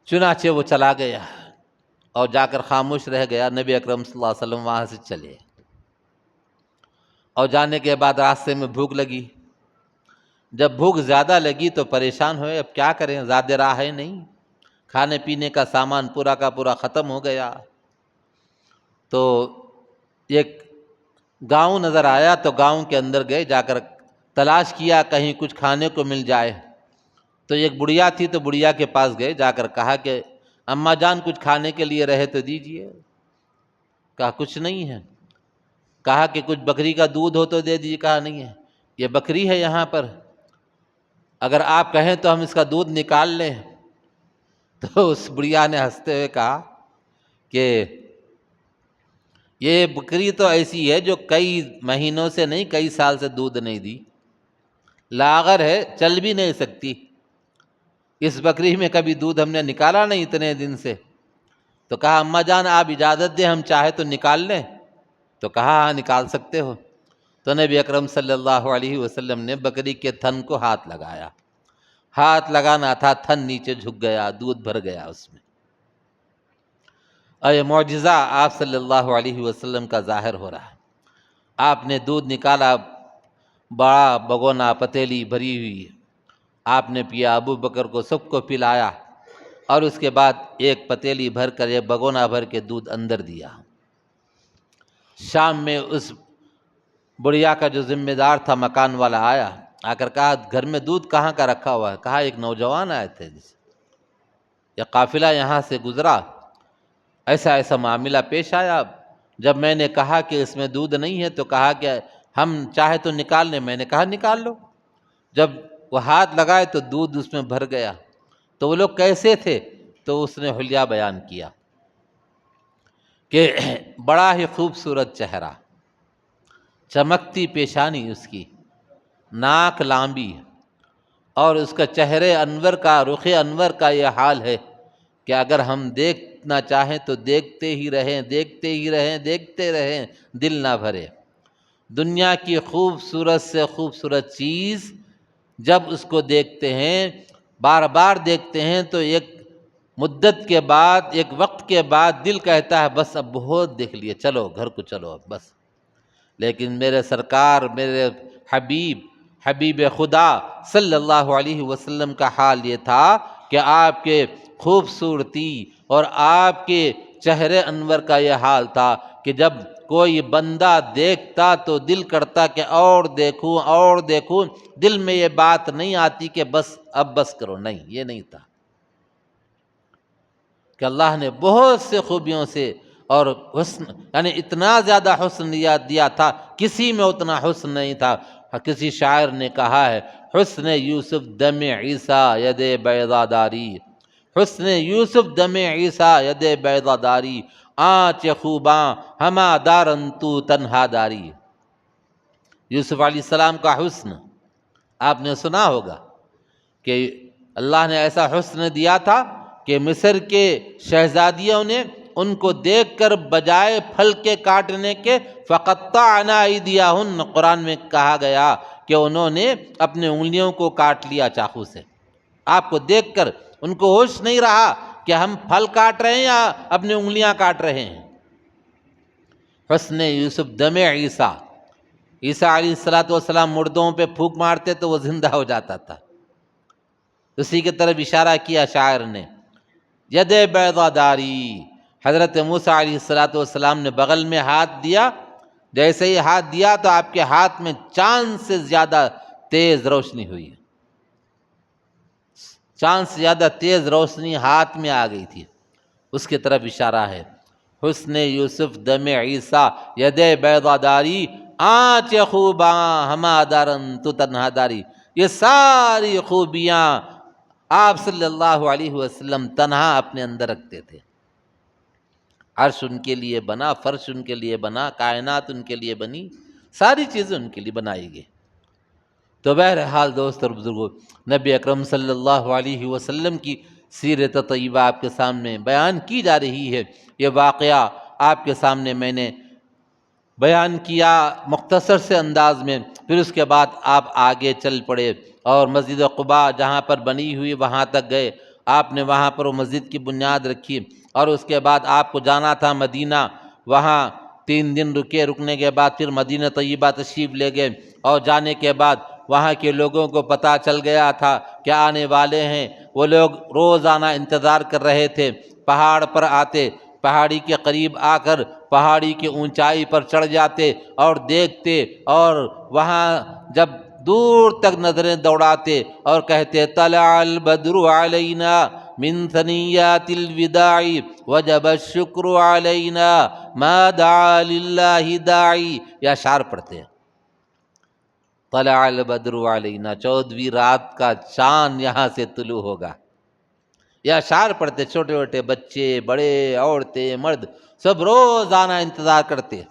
چنانچہ وہ چلا گیا اور جا کر خاموش رہ گیا۔ نبی اکرم صلی اللہ علیہ وسلم وہاں سے چلے، اور جانے کے بعد راستے میں بھوک لگی۔ جب بھوک زیادہ لگی تو پریشان ہوئے، اب کیا کریں، زیادہ راہ ہے نہیں، کھانے پینے کا سامان پورا کا پورا ختم ہو گیا۔ تو ایک گاؤں نظر آیا تو گاؤں کے اندر گئے، جا کر تلاش کیا کہیں کچھ کھانے کو مل جائے۔ تو ایک بڑھیا تھی تو بڑھیا کے پاس گئے، جا کر کہا کہ اماں جان کچھ کھانے کے لیے رہے تو دیجئے۔ کہا کچھ نہیں ہے۔ کہا کہ کچھ بکری کا دودھ ہو تو دے دیجیے۔ کہا نہیں ہے، یہ بکری ہے یہاں پر، اگر آپ کہیں تو ہم اس کا دودھ نکال لیں۔ تو اس بڑھیا نے ہنستے ہوئے کہا کہ یہ بکری تو ایسی ہے جو کئی مہینوں سے نہیں، کئی سال سے دودھ نہیں دی، لاغر ہے، چل بھی نہیں سکتی، اس بکری میں کبھی دودھ ہم نے نکالا نہیں اتنے دن سے۔ تو کہا اماں جان آپ اجازت دیں، ہم چاہے تو نکال لیں؟ تو کہا ہاں نکال سکتے ہو۔ تو نبی اکرم صلی اللہ علیہ وسلم نے بکری کے تھن کو ہاتھ لگایا، ہاتھ لگانا تھا، تھن نیچے جھک گیا، دودھ بھر گیا اس میں۔ اور یہ معجزہ آپ صلی اللہ علیہ وسلم کا ظاہر ہو رہا ہے۔ آپ نے دودھ نکالا، بڑا بگونا پتیلی بھری ہوئی، آپ نے پیا، ابو بکر کو سب کو پلایا، اور اس کے بعد ایک پتیلی بھر کر، ایک بگونا بھر کے دودھ اندر دیا۔ شام میں اس بڑھیا کا جو ذمہ دار تھا مکان والا آیا، آ کر کہا گھر میں دودھ کہاں کا رکھا ہوا ہے؟ کہا ایک نوجوان آئے تھے، یہ قافلہ یہاں سے گزرا، ایسا ایسا معاملہ پیش آیا، جب میں نے کہا کہ اس میں دودھ نہیں ہے تو کہا کہ ہم چاہے تو نکال لیں، میں نے کہا نکال لو۔ جب وہ ہاتھ لگائے تو دودھ اس میں بھر گیا۔ تو وہ لوگ کیسے تھے؟ تو اس نے حلیہ بیان کیا کہ بڑا ہی خوبصورت چہرہ، چمکتی پیشانی اس کی، ناک لامبی، اور اس کا چہرے انور کا، رخ انور کا یہ حال ہے کہ اگر ہم دیکھنا چاہیں تو دیکھتے ہی رہیں، دیکھتے ہی رہیں، دیکھتے رہیں، دل نہ بھرے۔ دنیا کی خوبصورت سے خوبصورت چیز جب اس کو دیکھتے ہیں، بار بار دیکھتے ہیں، تو ایک مدت کے بعد، ایک وقت کے بعد دل کہتا ہے بس اب بہت دیکھ لیے، چلو گھر کو چلو اب بس۔ لیکن میرے سرکار، میرے حبیب خدا صلی اللہ علیہ وسلم کا حال یہ تھا کہ آپ کے خوبصورتی اور آپ کے چہرے انور کا یہ حال تھا کہ جب کوئی بندہ دیکھتا تو دل کرتا کہ اور دیکھوں اور دیکھوں، دل میں یہ بات نہیں آتی کہ بس اب بس کرو، نہیں، یہ نہیں تھا کہ اللہ نے بہت سے خوبیوں سے اور حسن، یعنی اتنا زیادہ حسن دیا تھا، کسی میں اتنا حسن نہیں تھا۔ کسی شاعر نے کہا ہے حسن یوسف دم عیسیٰ ید بیضا داری، حسن یوسف دم عیسیٰ ید بیضا داری، آنچ خوباں ہما دارن تو تنہا داری۔ یوسف علیہ السلام کا حسن آپ نے سنا ہوگا کہ اللہ نے ایسا حسن دیا تھا کہ مصر کے شہزادیوں نے ان کو دیکھ کر بجائے پھل کے کاٹنے کے فقطعنا ایدیہن، قرآن میں کہا گیا کہ انہوں نے اپنے انگلیوں کو کاٹ لیا چاقو سے۔ آپ کو دیکھ کر ان کو ہوش نہیں رہا کہ ہم پھل کاٹ رہے ہیں یا اپنی انگلیاں کاٹ رہے ہیں۔ حسن یوسف دم عیسیٰ، عیسیٰ علیہ السلام مردوں پہ پھونک مارتے تو وہ زندہ ہو جاتا تھا، اسی کی طرف اشارہ کیا شاعر نے۔ ید بیضا داری، حضرت موسیٰ علیہ السلام نے بغل میں ہاتھ دیا، جیسے ہی ہاتھ دیا تو آپ کے ہاتھ میں چاند سے زیادہ تیز روشنی ہوئی، چاند سے زیادہ تیز روشنی ہاتھ میں آ گئی تھی، اس کی طرف اشارہ ہے۔ حسن یوسف دم عیسیٰ ید بیضا داری، آنچ خوباں ہما دارن تو تنہا داری، یہ ساری خوبیاں آپ صلی اللہ علیہ وسلم تنہا اپنے اندر رکھتے تھے۔ عرش ان کے لیے بنا، فرش ان کے لیے بنا، کائنات ان کے لیے بنی، ساری چیزیں ان کے لیے بنائی گئی۔ تو بہرحال دوست اور بزرگوں، نبی اکرم صلی اللہ علیہ وسلم کی سیرت طیبہ آپ کے سامنے بیان کی جا رہی ہے۔ یہ واقعہ آپ کے سامنے میں نے بیان کیا مختصر سے انداز میں، پھر اس کے بعد آپ آگے چل پڑے اور مسجد قباء جہاں پر بنی ہوئی وہاں تک گئے۔ آپ نے وہاں پر وہ مسجد کی بنیاد رکھی، اور اس کے بعد آپ کو جانا تھا مدینہ، وہاں 3 دن رکے، رکنے کے بعد پھر مدینہ طیبہ تشریف لے گئے، اور جانے کے بعد وہاں کے لوگوں کو پتہ چل گیا تھا کہ آنے والے ہیں۔ وہ لوگ روزانہ انتظار کر رہے تھے، پہاڑ پر آتے، پہاڑی کے قریب آ کر پہاڑی کی اونچائی پر چڑھ جاتے اور دیکھتے، اور وہاں جب دور تک نظریں دوڑاتے اور کہتے طلع البدر علینا من ثنیات الوداع وجب الشکر علینا ما دعا للہ داعی، یہ اشعار پڑھتے ہیں۔ طلع البدر علینا، 14ویں رات کا چاند یہاں سے طلوع ہوگا، یہ اشعار پڑھتے، چھوٹے چھوٹے بچے، بڑے، عورتیں، مرد، سب روزانہ انتظار کرتے،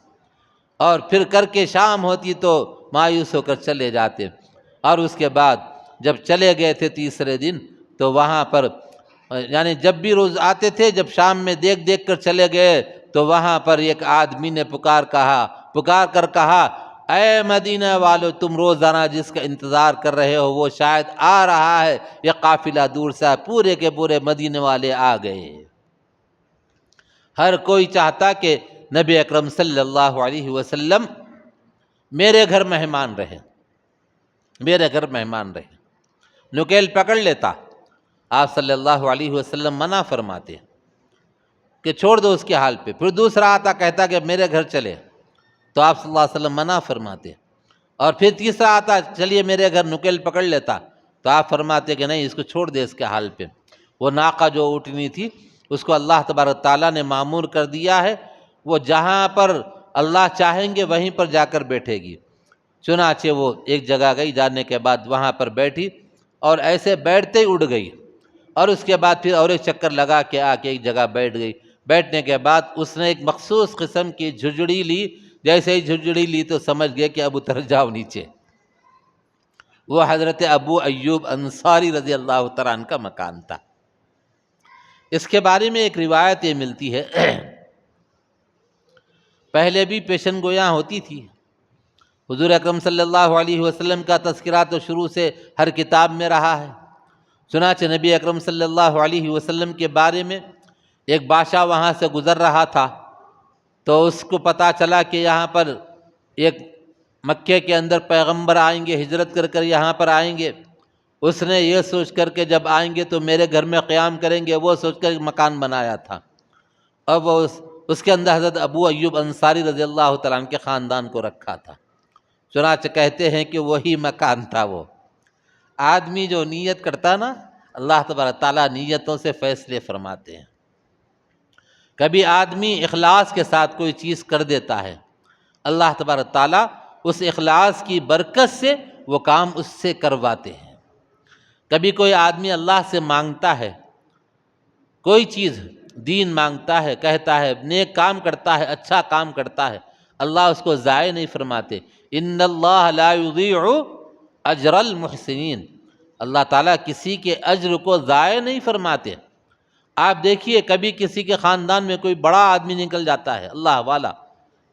اور پھر کر کے شام ہوتی تو مایوس ہو کر چلے جاتے۔ اور اس کے بعد جب چلے گئے تھے تیسرے دن تو وہاں پر یعنی جب بھی روز آتے تھے، جب شام میں دیکھ دیکھ کر چلے گئے تو وہاں پر ایک آدمی نے پکار کر کہا، اے مدینہ والو، تم روزانہ جس کا انتظار کر رہے ہو وہ شاید آ رہا ہے، یہ قافلہ دور سے پورے کے پورے مدینے والے آ گئے۔ ہر کوئی چاہتا کہ نبی اکرم صلی اللہ علیہ وسلم میرے گھر مہمان رہے، میرے گھر مہمان رہے۔ نکیل پکڑ لیتا، آپ صلی اللہ علیہ وسلم منع فرماتے کہ چھوڑ دو اس کے حال پہ۔ پھر دوسرا آتا، کہتا کہ میرے گھر چلے، تو آپ صلی اللہ علیہ وسلم منع فرماتے۔ اور پھر تیسرا آتا، چلیے میرے گھر، نکیل پکڑ لیتا، تو آپ فرماتے کہ نہیں، اس کو چھوڑ دے اس کے حال پہ۔ وہ ناقہ جو اونٹنی تھی اس کو اللہ تبارک تعالیٰ نے معمور کر دیا ہے، وہ جہاں پر اللہ چاہیں گے وہیں پر جا کر بیٹھے گی۔ چنانچہ وہ ایک جگہ گئی، جانے کے بعد وہاں پر بیٹھی، اور ایسے بیٹھتے ہی اڑ گئی، اور اس کے بعد پھر اور ایک چکر لگا کے آ کے ایک جگہ بیٹھ گئی۔ بیٹھنے کے بعد اس نے ایک مخصوص قسم کی جھجڑی لی، جیسے ہی جھجڑی لی تو سمجھ گئے کہ اب اتر جاؤ نیچے۔ وہ حضرت ابو ایوب انصاری رضی اللہ تعالیٰ عنہ کا مکان تھا۔ اس کے بارے میں ایک روایت یہ ملتی ہے، پہلے بھی پیشن گویاں ہوتی تھی۔ حضور اکرم صلی اللہ علیہ وسلم کا تذکرہ تو شروع سے ہر کتاب میں رہا ہے۔ چنانچہ نبی اکرم صلی اللہ علیہ وسلم کے بارے میں ایک بادشاہ وہاں سے گزر رہا تھا، تو اس کو پتہ چلا کہ یہاں پر ایک مکے کے اندر پیغمبر آئیں گے، ہجرت کر کر یہاں پر آئیں گے۔ اس نے یہ سوچ کر کہ جب آئیں گے تو میرے گھر میں قیام کریں گے، وہ سوچ کر ایک مکان بنایا تھا، اور وہ اس کے اندر حضرت ابو ایوب انصاری رضی اللہ تعالیٰ عنہ کے خاندان کو رکھا تھا۔ چنانچہ کہتے ہیں کہ وہی مکان تھا۔ وہ آدمی جو نیت کرتا نا، اللہ تبارک تعالیٰ نیتوں سے فیصلے فرماتے ہیں۔ کبھی آدمی اخلاص کے ساتھ کوئی چیز کر دیتا ہے، اللہ تبارک تعالیٰ اس اخلاص کی برکت سے وہ کام اس سے کرواتے ہیں۔ کبھی کوئی آدمی اللہ سے مانگتا ہے، کوئی چیز دین مانگتا ہے، کہتا ہے، نیک کام کرتا ہے، اچھا کام کرتا ہے، اللہ اس کو ضائع نہیں فرماتے۔ ان اللہ لا یضیع اجر المحسنین، اللہ تعالیٰ کسی کے اجر کو ضائع نہیں فرماتے۔ آپ دیکھیے، کبھی کسی کے خاندان میں کوئی بڑا آدمی نکل جاتا ہے، اللہ والا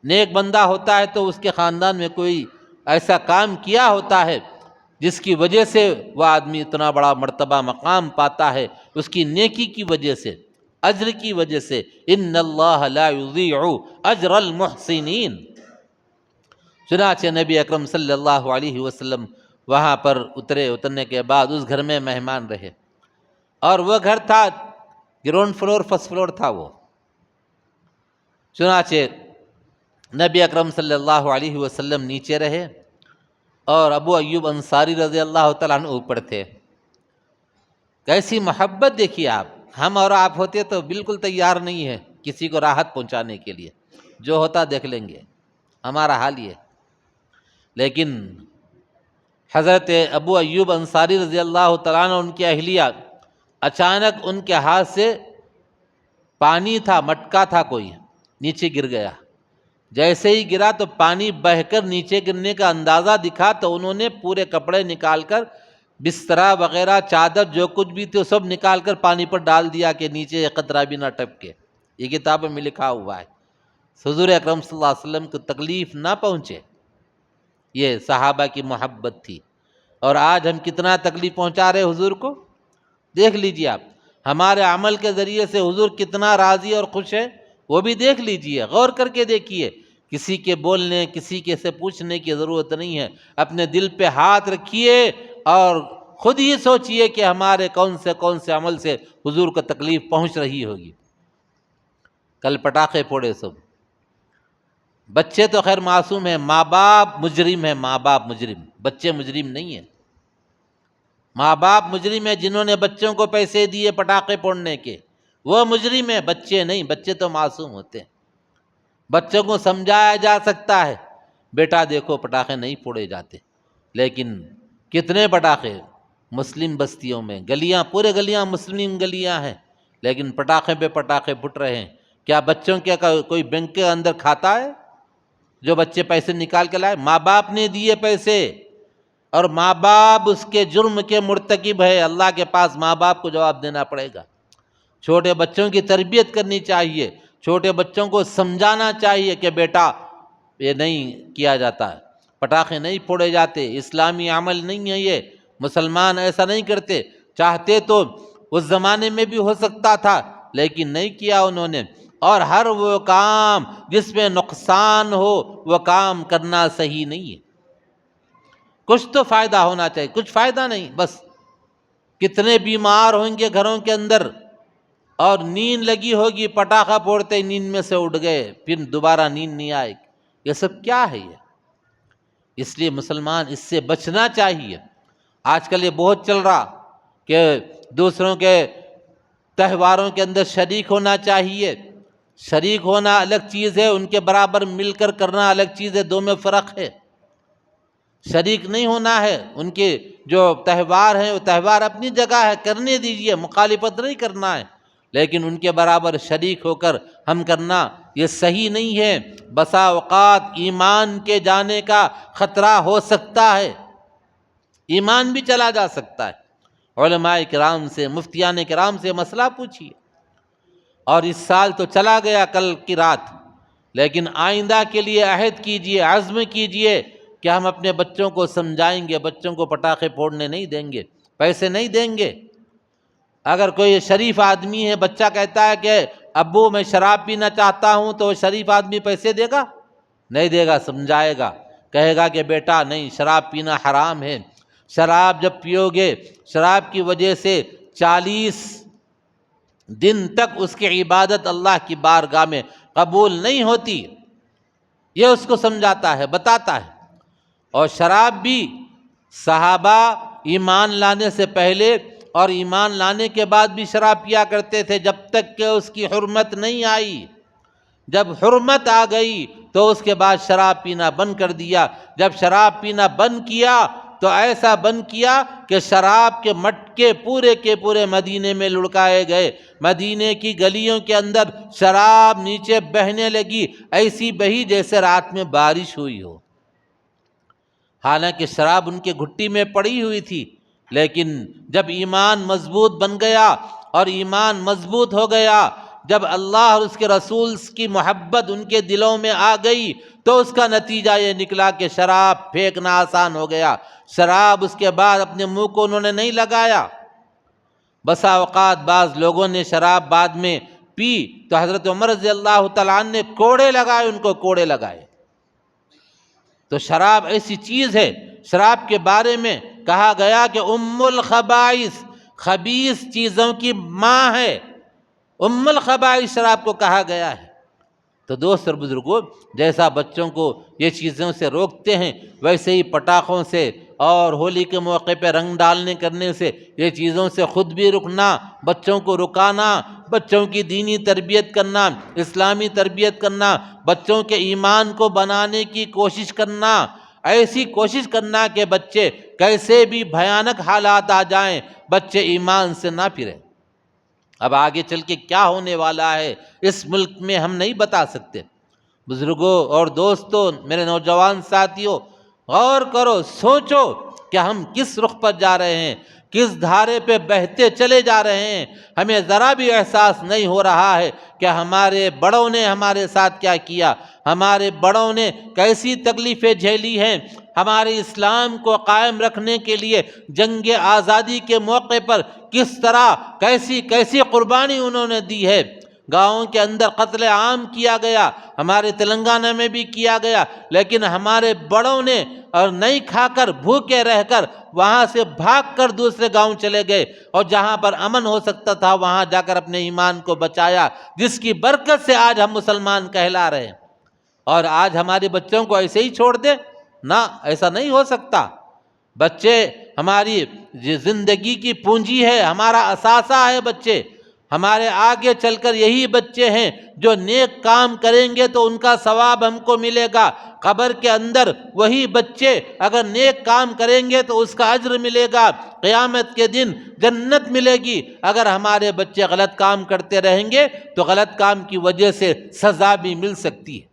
نیک بندہ ہوتا ہے، تو اس کے خاندان میں کوئی ایسا کام کیا ہوتا ہے جس کی وجہ سے وہ آدمی اتنا بڑا مرتبہ مقام پاتا ہے، اس کی نیکی کی وجہ سے، اجر کی وجہ سے۔ ان اللہ لا یضیع اجر المحسنین۔ چنانچہ نبی اکرم صلی اللہ علیہ وسلم وہاں پر اترنے کے بعد اس گھر میں مہمان رہے، اور وہ گھر تھا گراؤنڈ فلور، فرسٹ فلور تھا وہ۔ چنانچہ نبی اکرم صلی اللہ علیہ وسلم نیچے رہے، اور ابو ایوب انصاری رضی اللہ تعالیٰ عنہ اوپر تھے۔ کیسی محبت دیکھیے آپ، ہم اور آپ ہوتے تو بالکل تیار نہیں ہے کسی کو راحت پہنچانے کے لیے، جو ہوتا دیکھ لیں گے، ہمارا حال یہ۔ لیکن حضرت ابو ایوب انصاری رضی اللہ تعالیٰ عنہ، ان کی اہلیہ، اچانک ان کے ہاتھ سے پانی تھا، مٹکا تھا کوئی، نیچے گر گیا۔ جیسے ہی گرا تو پانی بہہ کر نیچے گرنے کا اندازہ دکھا، تو انہوں نے پورے کپڑے نکال کر، بسترا وغیرہ، چادر، جو کچھ بھی تھے سب نکال کر پانی پر ڈال دیا کہ نیچے ایک قطرہ بھی نہ ٹپکے۔ یہ کتابوں میں لکھا ہوا ہے، حضور اکرم صلی اللہ علیہ وسلم کو تکلیف نہ پہنچے۔ یہ صحابہ کی محبت تھی۔ اور آج ہم کتنا تکلیف پہنچا رہے حضور کو، دیکھ لیجئے آپ۔ ہمارے عمل کے ذریعے سے حضور کتنا راضی اور خوش ہے، وہ بھی دیکھ لیجئے، غور کر کے دیکھیے۔ کسی کے بولنے، کسی کے سے پوچھنے کی ضرورت نہیں ہے۔ اپنے دل پہ ہاتھ رکھیے اور خود ہی سوچئے کہ ہمارے کون سے عمل سے حضور کو تکلیف پہنچ رہی ہوگی۔ کل پٹاخے پھوڑے سب، بچے تو خیر معصوم ہیں، ماں باپ مجرم ہیں، ماں باپ مجرم، بچے مجرم نہیں ہیں۔ ماں باپ مجرم ہیں، جنہوں نے بچوں کو پیسے دیے پٹاخے پھوڑنے کے، وہ مجرم ہیں، بچے نہیں۔ بچے تو معصوم ہوتے ہیں، بچوں کو سمجھایا جا سکتا ہے، بیٹا دیکھو پٹاخے نہیں پھوڑے جاتے، لیکن کتنے پٹاخے مسلم بستیوں میں گلیاں، پورے گلیاں مسلم گلیاں ہیں، لیکن پٹاخے پہ پٹاخے پھٹ رہے ہیں۔ کیا بچوں کے کوئی بینک کے اندر کھاتا ہے جو بچے پیسے نکال کے لائے؟ ماں باپ نے دیے پیسے، اور ماں باپ اس کے جرم کے مرتکب ہے، اللہ کے پاس ماں باپ کو جواب دینا پڑے گا۔ چھوٹے بچوں کی تربیت کرنی چاہیے، چھوٹے بچوں کو سمجھانا چاہیے کہ بیٹا یہ نہیں کیا جاتا ہے، پٹاخے نہیں پھوڑے جاتے، اسلامی عمل نہیں ہے یہ، مسلمان ایسا نہیں کرتے۔ چاہتے تو اس زمانے میں بھی ہو سکتا تھا، لیکن نہیں کیا انہوں نے۔ اور ہر وہ کام جس میں نقصان ہو وہ کام کرنا صحیح نہیں ہے۔ کچھ تو فائدہ ہونا چاہیے، کچھ فائدہ نہیں، بس کتنے بیمار ہوں گے گھروں کے اندر، اور نیند لگی ہوگی، پٹاخہ پھوڑتے ہی نیند میں سے اٹھ گئے، پھر دوبارہ نیند نہیں آئے گی۔ یہ سب کیا ہے یہ؟ اس لیے مسلمان اس سے بچنا چاہیے۔ آج کل یہ بہت چل رہا کہ دوسروں کے تہواروں کے اندر شریک ہونا چاہیے۔ شریک ہونا الگ چیز ہے، ان کے برابر مل کر کرنا الگ چیز ہے، دو میں فرق ہے۔ شریک نہیں ہونا ہے، ان کے جو تہوار ہیں وہ تہوار اپنی جگہ ہے، کرنے دیجئے، مخالفت نہیں کرنا ہے، لیکن ان کے برابر شریک ہو کر ہم کرنا یہ صحیح نہیں ہے۔ بسا اوقات ایمان کے جانے کا خطرہ ہو سکتا ہے، ایمان بھی چلا جا سکتا ہے۔ علماء کرام سے، مفتیان کرام سے مسئلہ پوچھیے۔ اور اس سال تو چلا گیا کل کی رات، لیکن آئندہ کے لیے عہد کیجئے، عزم کیجئے کہ ہم اپنے بچوں کو سمجھائیں گے، بچوں کو پٹاخے پھوڑنے نہیں دیں گے، پیسے نہیں دیں گے۔ اگر کوئی شریف آدمی ہے، بچہ کہتا ہے کہ ابو میں شراب پینا چاہتا ہوں، تو وہ شریف آدمی پیسے دے گا؟ نہیں دے گا، سمجھائے گا، کہے گا کہ بیٹا نہیں، شراب پینا حرام ہے، شراب جب پیو گے، شراب کی وجہ سے 40 دن تک اس کی عبادت اللہ کی بارگاہ میں قبول نہیں ہوتی۔ یہ اس کو سمجھاتا ہے، بتاتا ہے۔ اور شراب بھی صحابہ ایمان لانے سے پہلے اور ایمان لانے کے بعد بھی شراب پیا کرتے تھے، جب تک کہ اس کی حرمت نہیں آئی۔ جب حرمت آ گئی تو اس کے بعد شراب پینا بند کر دیا۔ جب شراب پینا بند کیا تو ایسا بند کیا کہ شراب کے مٹکے پورے کے پورے مدینے میں لڑکائے گئے۔ مدینے کی گلیوں کے اندر شراب نیچے بہنے لگی، ایسی بہی جیسے رات میں بارش ہوئی ہو۔ حالانکہ شراب ان کے گھٹی میں پڑی ہوئی تھی، لیکن جب ایمان مضبوط بن گیا اور ایمان مضبوط ہو گیا، جب اللہ اور اس کے رسول کی محبت ان کے دلوں میں آ گئی، تو اس کا نتیجہ یہ نکلا کہ شراب پھینکنا آسان ہو گیا۔ شراب اس کے بعد اپنے منہ کو انہوں نے نہیں لگایا۔ بسا اوقات بعض لوگوں نے شراب بعد میں پی تو حضرت عمر رضی اللہ تعالیٰ عنہ نے کوڑے لگائے، ان کو کوڑے لگائے۔ تو شراب ایسی چیز ہے، شراب کے بارے میں کہا گیا کہ ام الخبائث، خبیث چیزوں کی ماں ہے، ام الخبائث شراب کو کہا گیا ہے۔ تو دوست اور بزرگوں، جیسا بچوں کو یہ چیزوں سے روکتے ہیں، ویسے ہی پٹاخوں سے اور ہولی کے موقع پہ رنگ ڈالنے کرنے سے، یہ چیزوں سے خود بھی رکنا، بچوں کو رکانا، بچوں کی دینی تربیت کرنا، اسلامی تربیت کرنا، بچوں کے ایمان کو بنانے کی کوشش کرنا، ایسی کوشش کرنا کہ بچے کیسے بھی بھیانک حالات آ جائیں، بچے ایمان سے نہ پھریں۔ اب آگے چل کے کیا ہونے والا ہے اس ملک میں ہم نہیں بتا سکتے۔ بزرگوں اور دوستوں، میرے نوجوان ساتھیوں، غور کرو، سوچو کہ ہم کس رخ پر جا رہے ہیں، کس دھارے پہ بہتے چلے جا رہے ہیں۔ ہمیں ذرا بھی احساس نہیں ہو رہا ہے کہ ہمارے بڑوں نے ہمارے ساتھ کیا کیا، ہمارے بڑوں نے کیسی تکلیفیں جھیلی ہیں، ہمارے اسلام کو قائم رکھنے کے لیے جنگ آزادی کے موقع پر کس طرح کیسی قربانی انہوں نے دی ہے۔ گاؤں کے اندر قتل عام کیا گیا، ہمارے تلنگانہ میں بھی کیا گیا، لیکن ہمارے بڑوں نے اور نہیں کھا کر بھوکے رہ کر وہاں سے بھاگ کر دوسرے گاؤں چلے گئے، اور جہاں پر امن ہو سکتا تھا وہاں جا کر اپنے ایمان کو بچایا، جس کی برکت سے آج ہم مسلمان کہلا رہے ہیں۔ اور آج ہمارے بچوں کو ایسے ہی چھوڑ دیں؟ نہ، ایسا نہیں ہو سکتا۔ بچے ہماری زندگی کی پونجی ہے، ہمارا اثاثہ ہے بچے۔ ہمارے آگے چل کر یہی بچے ہیں جو نیک کام کریں گے تو ان کا ثواب ہم کو ملے گا، قبر کے اندر وہی بچے اگر نیک کام کریں گے تو اس کا اجر ملے گا، قیامت کے دن جنت ملے گی۔ اگر ہمارے بچے غلط کام کرتے رہیں گے تو غلط کام کی وجہ سے سزا بھی مل سکتی ہے۔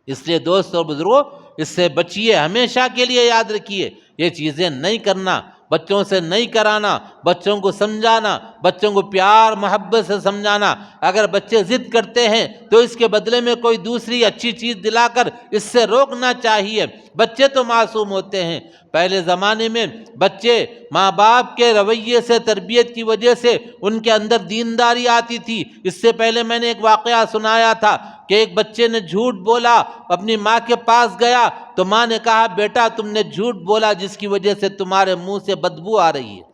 اس لیے دوست اور بزرگوں، اس سے بچیے، ہمیشہ کے لیے یاد رکھیے یہ چیزیں نہیں کرنا، بچوں سے نہیں کرانا، بچوں کو سمجھانا، بچوں کو پیار محبت سے سمجھانا۔ اگر بچے ضد کرتے ہیں تو اس کے بدلے میں کوئی دوسری اچھی چیز دلا کر اس سے روکنا چاہیے۔ بچے تو معصوم ہوتے ہیں، پہلے زمانے میں بچے ماں باپ کے رویے سے، تربیت کی وجہ سے ان کے اندر دینداری آتی تھی۔ اس سے پہلے میں نے ایک واقعہ سنایا تھا کہ ایک بچے نے جھوٹ بولا، اپنی ماں کے پاس گیا تو ماں نے کہا بیٹا تم نے جھوٹ بولا جس کی وجہ سے تمہارے منہ سے بدبو آ رہی ہے۔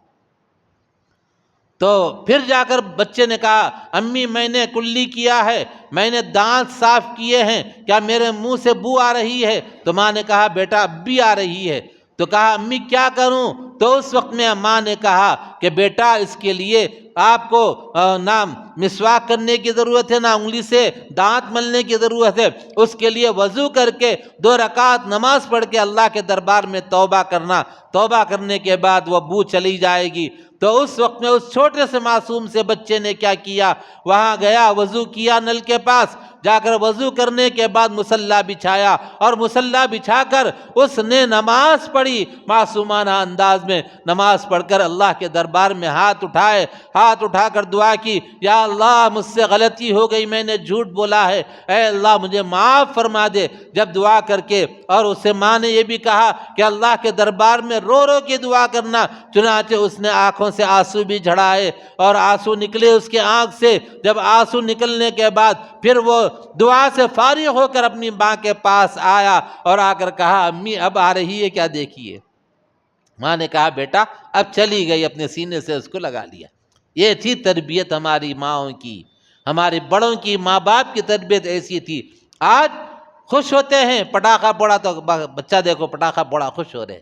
تو پھر جا کر بچے نے کہا امی میں نے کلی کیا ہے، میں نے دانت صاف کیے ہیں، کیا میرے منہ سے بو آ رہی ہے؟ تو ماں نے کہا بیٹا اب بھی آ رہی ہے۔ تو کہا امی کیا کروں؟ تو اس وقت میں ماں نے کہا کہ بیٹا اس کے لیے آپ کو نہ مسواک کرنے کی ضرورت ہے، نہ انگلی سے دانت ملنے کی ضرورت ہے، اس کے لیے وضو کر کے 2 رکعت نماز پڑھ کے اللہ کے دربار میں توبہ کرنا، توبہ کرنے کے بعد وہ بو چلی جائے گی۔ تو اس وقت میں اس چھوٹے سے معصوم سے بچے نے کیا کیا، وہاں گیا، وضو کیا نل کے پاس جا کر، وضو کرنے کے بعد مصلی بچھایا اور مصلی بچھا کر اس نے نماز پڑھی، معصومانہ انداز میں نماز پڑھ کر اللہ کے دربار میں ہاتھ اٹھائے، ہاتھ اٹھا کر دعا کی، یا اللہ مجھ سے غلطی ہو گئی، میں نے جھوٹ بولا ہے، اے اللہ مجھے معاف فرما دے۔ جب دعا کر کے، اور اسے ماں نے یہ بھی کہا کہ اللہ کے دربار میں رو رو کے دعا کرنا، چنانچہ اس نے آنکھوں سے آنسو بھی جھڑائے اور آنسو نکلے اس کے آنکھ سے۔ جب آنسو نکلنے کے بعد پھر وہ دعا سے فارغ ہو کر اپنی ماں کے پاس آیا اور آ کر کہا امی اب آ رہی ہے کیا دیکھیے؟ ماں نے کہا بیٹا اب چلی گئی، اپنے سینے سے اس کو لگا لیا۔ یہ تھی تربیت ہماری ماؤں کی، ہمارے بڑوں کی، ماں باپ کی تربیت ایسی تھی۔ آج خوش ہوتے ہیں، پٹاخہ پھوڑا تو بچہ دیکھو پٹاخہ پھوڑا خوش ہو رہے،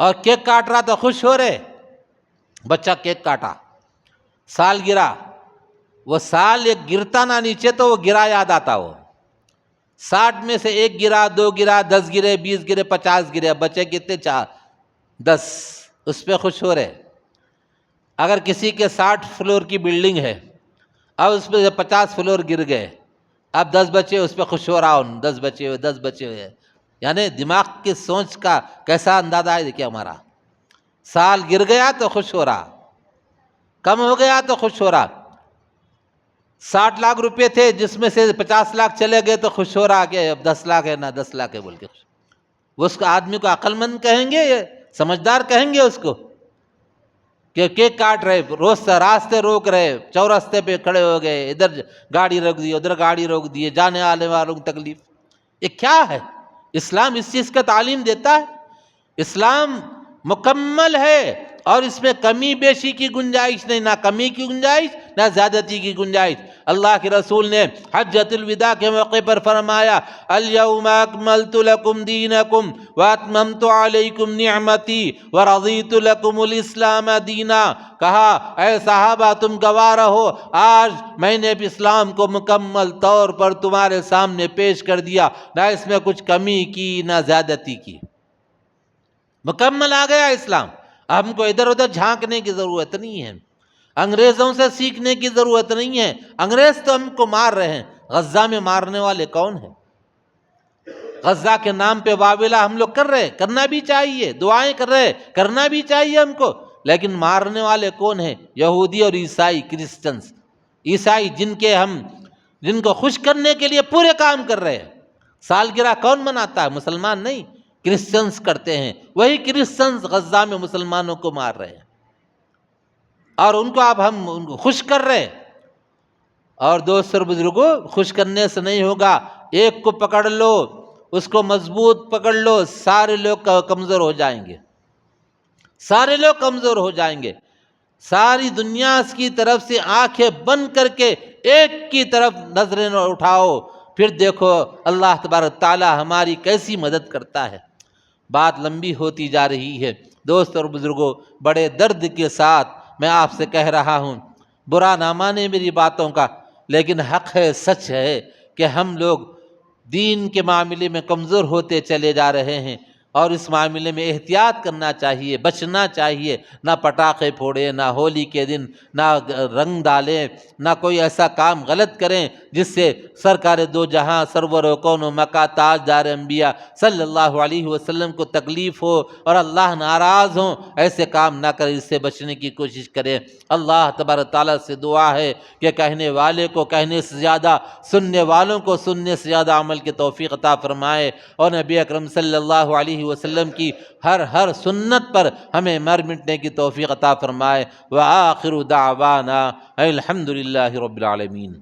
اور کیک کاٹ رہا تو خوش ہو رہے، بچہ کیک کاٹا، سال گرا، وہ سال ایک گرتا نہ نیچے تو وہ گرا یاد آتا، وہ 60 میں سے 1 گرا، 2 گرا، 10 گرے، 20 گرے، 50 گرے، بچے کتنے 4 10، اس پہ خوش ہو رہے۔ اگر کسی کے 60 فلور کی بلڈنگ ہے، اب اس پہ 50 فلور گر گئے، اب 10 بچے اس پہ خوش ہو رہا ہوں، 10 بچے ہوئے، 10 بچے ہوئے، یعنی دماغ کی سوچ کا کیسا اندازہ ہے دیکھیے ہمارا۔ سال گر گیا تو خوش ہو رہا، کم ہو گیا تو خوش ہو رہا، 60 لاکھ روپے تھے جس میں سے 50 لاکھ چلے گئے تو خوش ہو رہا کہ اب 10 لاکھ ہے نہ 10 لاکھ ہے بول کے خوش۔ وہ اس کو آدمی کو عقل مند کہیں گے، یہ سمجھدار کہیں گے اس کو کہ کیک کاٹ رہے، روز راستے روک رہے، چورستے پہ کھڑے ہو گئے، ادھر گاڑی روک دی، ادھر گاڑی روک دیے، جانے آنے والوں کو تکلیف۔ یہ کیا ہے؟ اسلام اس چیز کا تعلیم دیتا ہے؟ اسلام مکمل ہے اور اس میں کمی بیشی کی گنجائش نہیں، نہ کمی کی گنجائش نہ زیادتی کی گنجائش۔ اللہ کے رسول نے حجۃ الوداع کے موقع پر فرمایا الیوم اکملت لکم دینکم واتممت علیکم نعمتی ورضیت لکم الاسلام دینا۔ کہا اے صحابہ تم گواہ رہو، آج میں نے اسلام کو مکمل طور پر تمہارے سامنے پیش کر دیا، نہ اس میں کچھ کمی کی نہ زیادتی کی، مکمل آ گیا اسلام۔ ہم کو ادھر ادھر جھانکنے کی ضرورت نہیں ہے، انگریزوں سے سیکھنے کی ضرورت نہیں ہے۔ انگریز تو ہم کو مار رہے ہیں، غزہ میں مارنے والے کون ہیں؟ غزہ کے نام پہ واویلا ہم لوگ کر رہے، کرنا بھی چاہیے، دعائیں کر رہے، کرنا بھی چاہیے ہم کو، لیکن مارنے والے کون ہیں؟ یہودی اور عیسائی، کرسچنز۔ عیسائی جن کو خوش کرنے کے لیے پورے کام کر رہے ہیں۔ سالگرہ کون مناتا ہے؟ مسلمان نہیں، کرسچنز کرتے ہیں۔ وہی کرسچنز غزہ میں مسلمانوں کو مار رہے ہیں اور ان کو اب ہم ان کو خوش کر رہے ہیں۔ اور دوست اور بزرگوں، خوش کرنے سے نہیں ہوگا، ایک کو پکڑ لو، اس کو مضبوط پکڑ لو، سارے لوگ کمزور ہو جائیں گے، سارے لوگ کمزور ہو جائیں گے۔ ساری دنیا کی طرف سے آنکھیں بند کر کے ایک کی طرف نظریں اٹھاؤ، پھر دیکھو اللہ تبارک تعالی ہماری کیسی مدد کرتا ہے۔ بات لمبی ہوتی جا رہی ہے دوست اور بزرگوں، بڑے درد کے ساتھ میں آپ سے کہہ رہا ہوں، برا نہ مانے میری باتوں کا، لیکن حق ہے، سچ ہے کہ ہم لوگ دین کے معاملے میں کمزور ہوتے چلے جا رہے ہیں، اور اس معاملے میں احتیاط کرنا چاہیے، بچنا چاہیے، نہ پٹاخے پھوڑیں، نہ ہولی کے دن نہ رنگ ڈالیں، نہ کوئی ایسا کام غلط کریں جس سے سرکار دو جہاں سرور و کون و مکا تاجدار انبیاء صلی اللہ علیہ وسلم کو تکلیف ہو اور اللہ ناراض ہوں۔ ایسے کام نہ کریں، اس سے بچنے کی کوشش کریں۔ اللہ تبارک تعالیٰ سے دعا ہے کہ کہنے والے کو کہنے سے زیادہ، سننے والوں کو سننے سے زیادہ عمل کی توفیق عطا فرمائے، اور نبی اکرم صلی اللہ علیہ وسلم کی ہر سنت پر ہمیں مر مٹنے کی توفیق عطا فرمائے۔ وآخر دعوانا الحمد للہ رب العالمین۔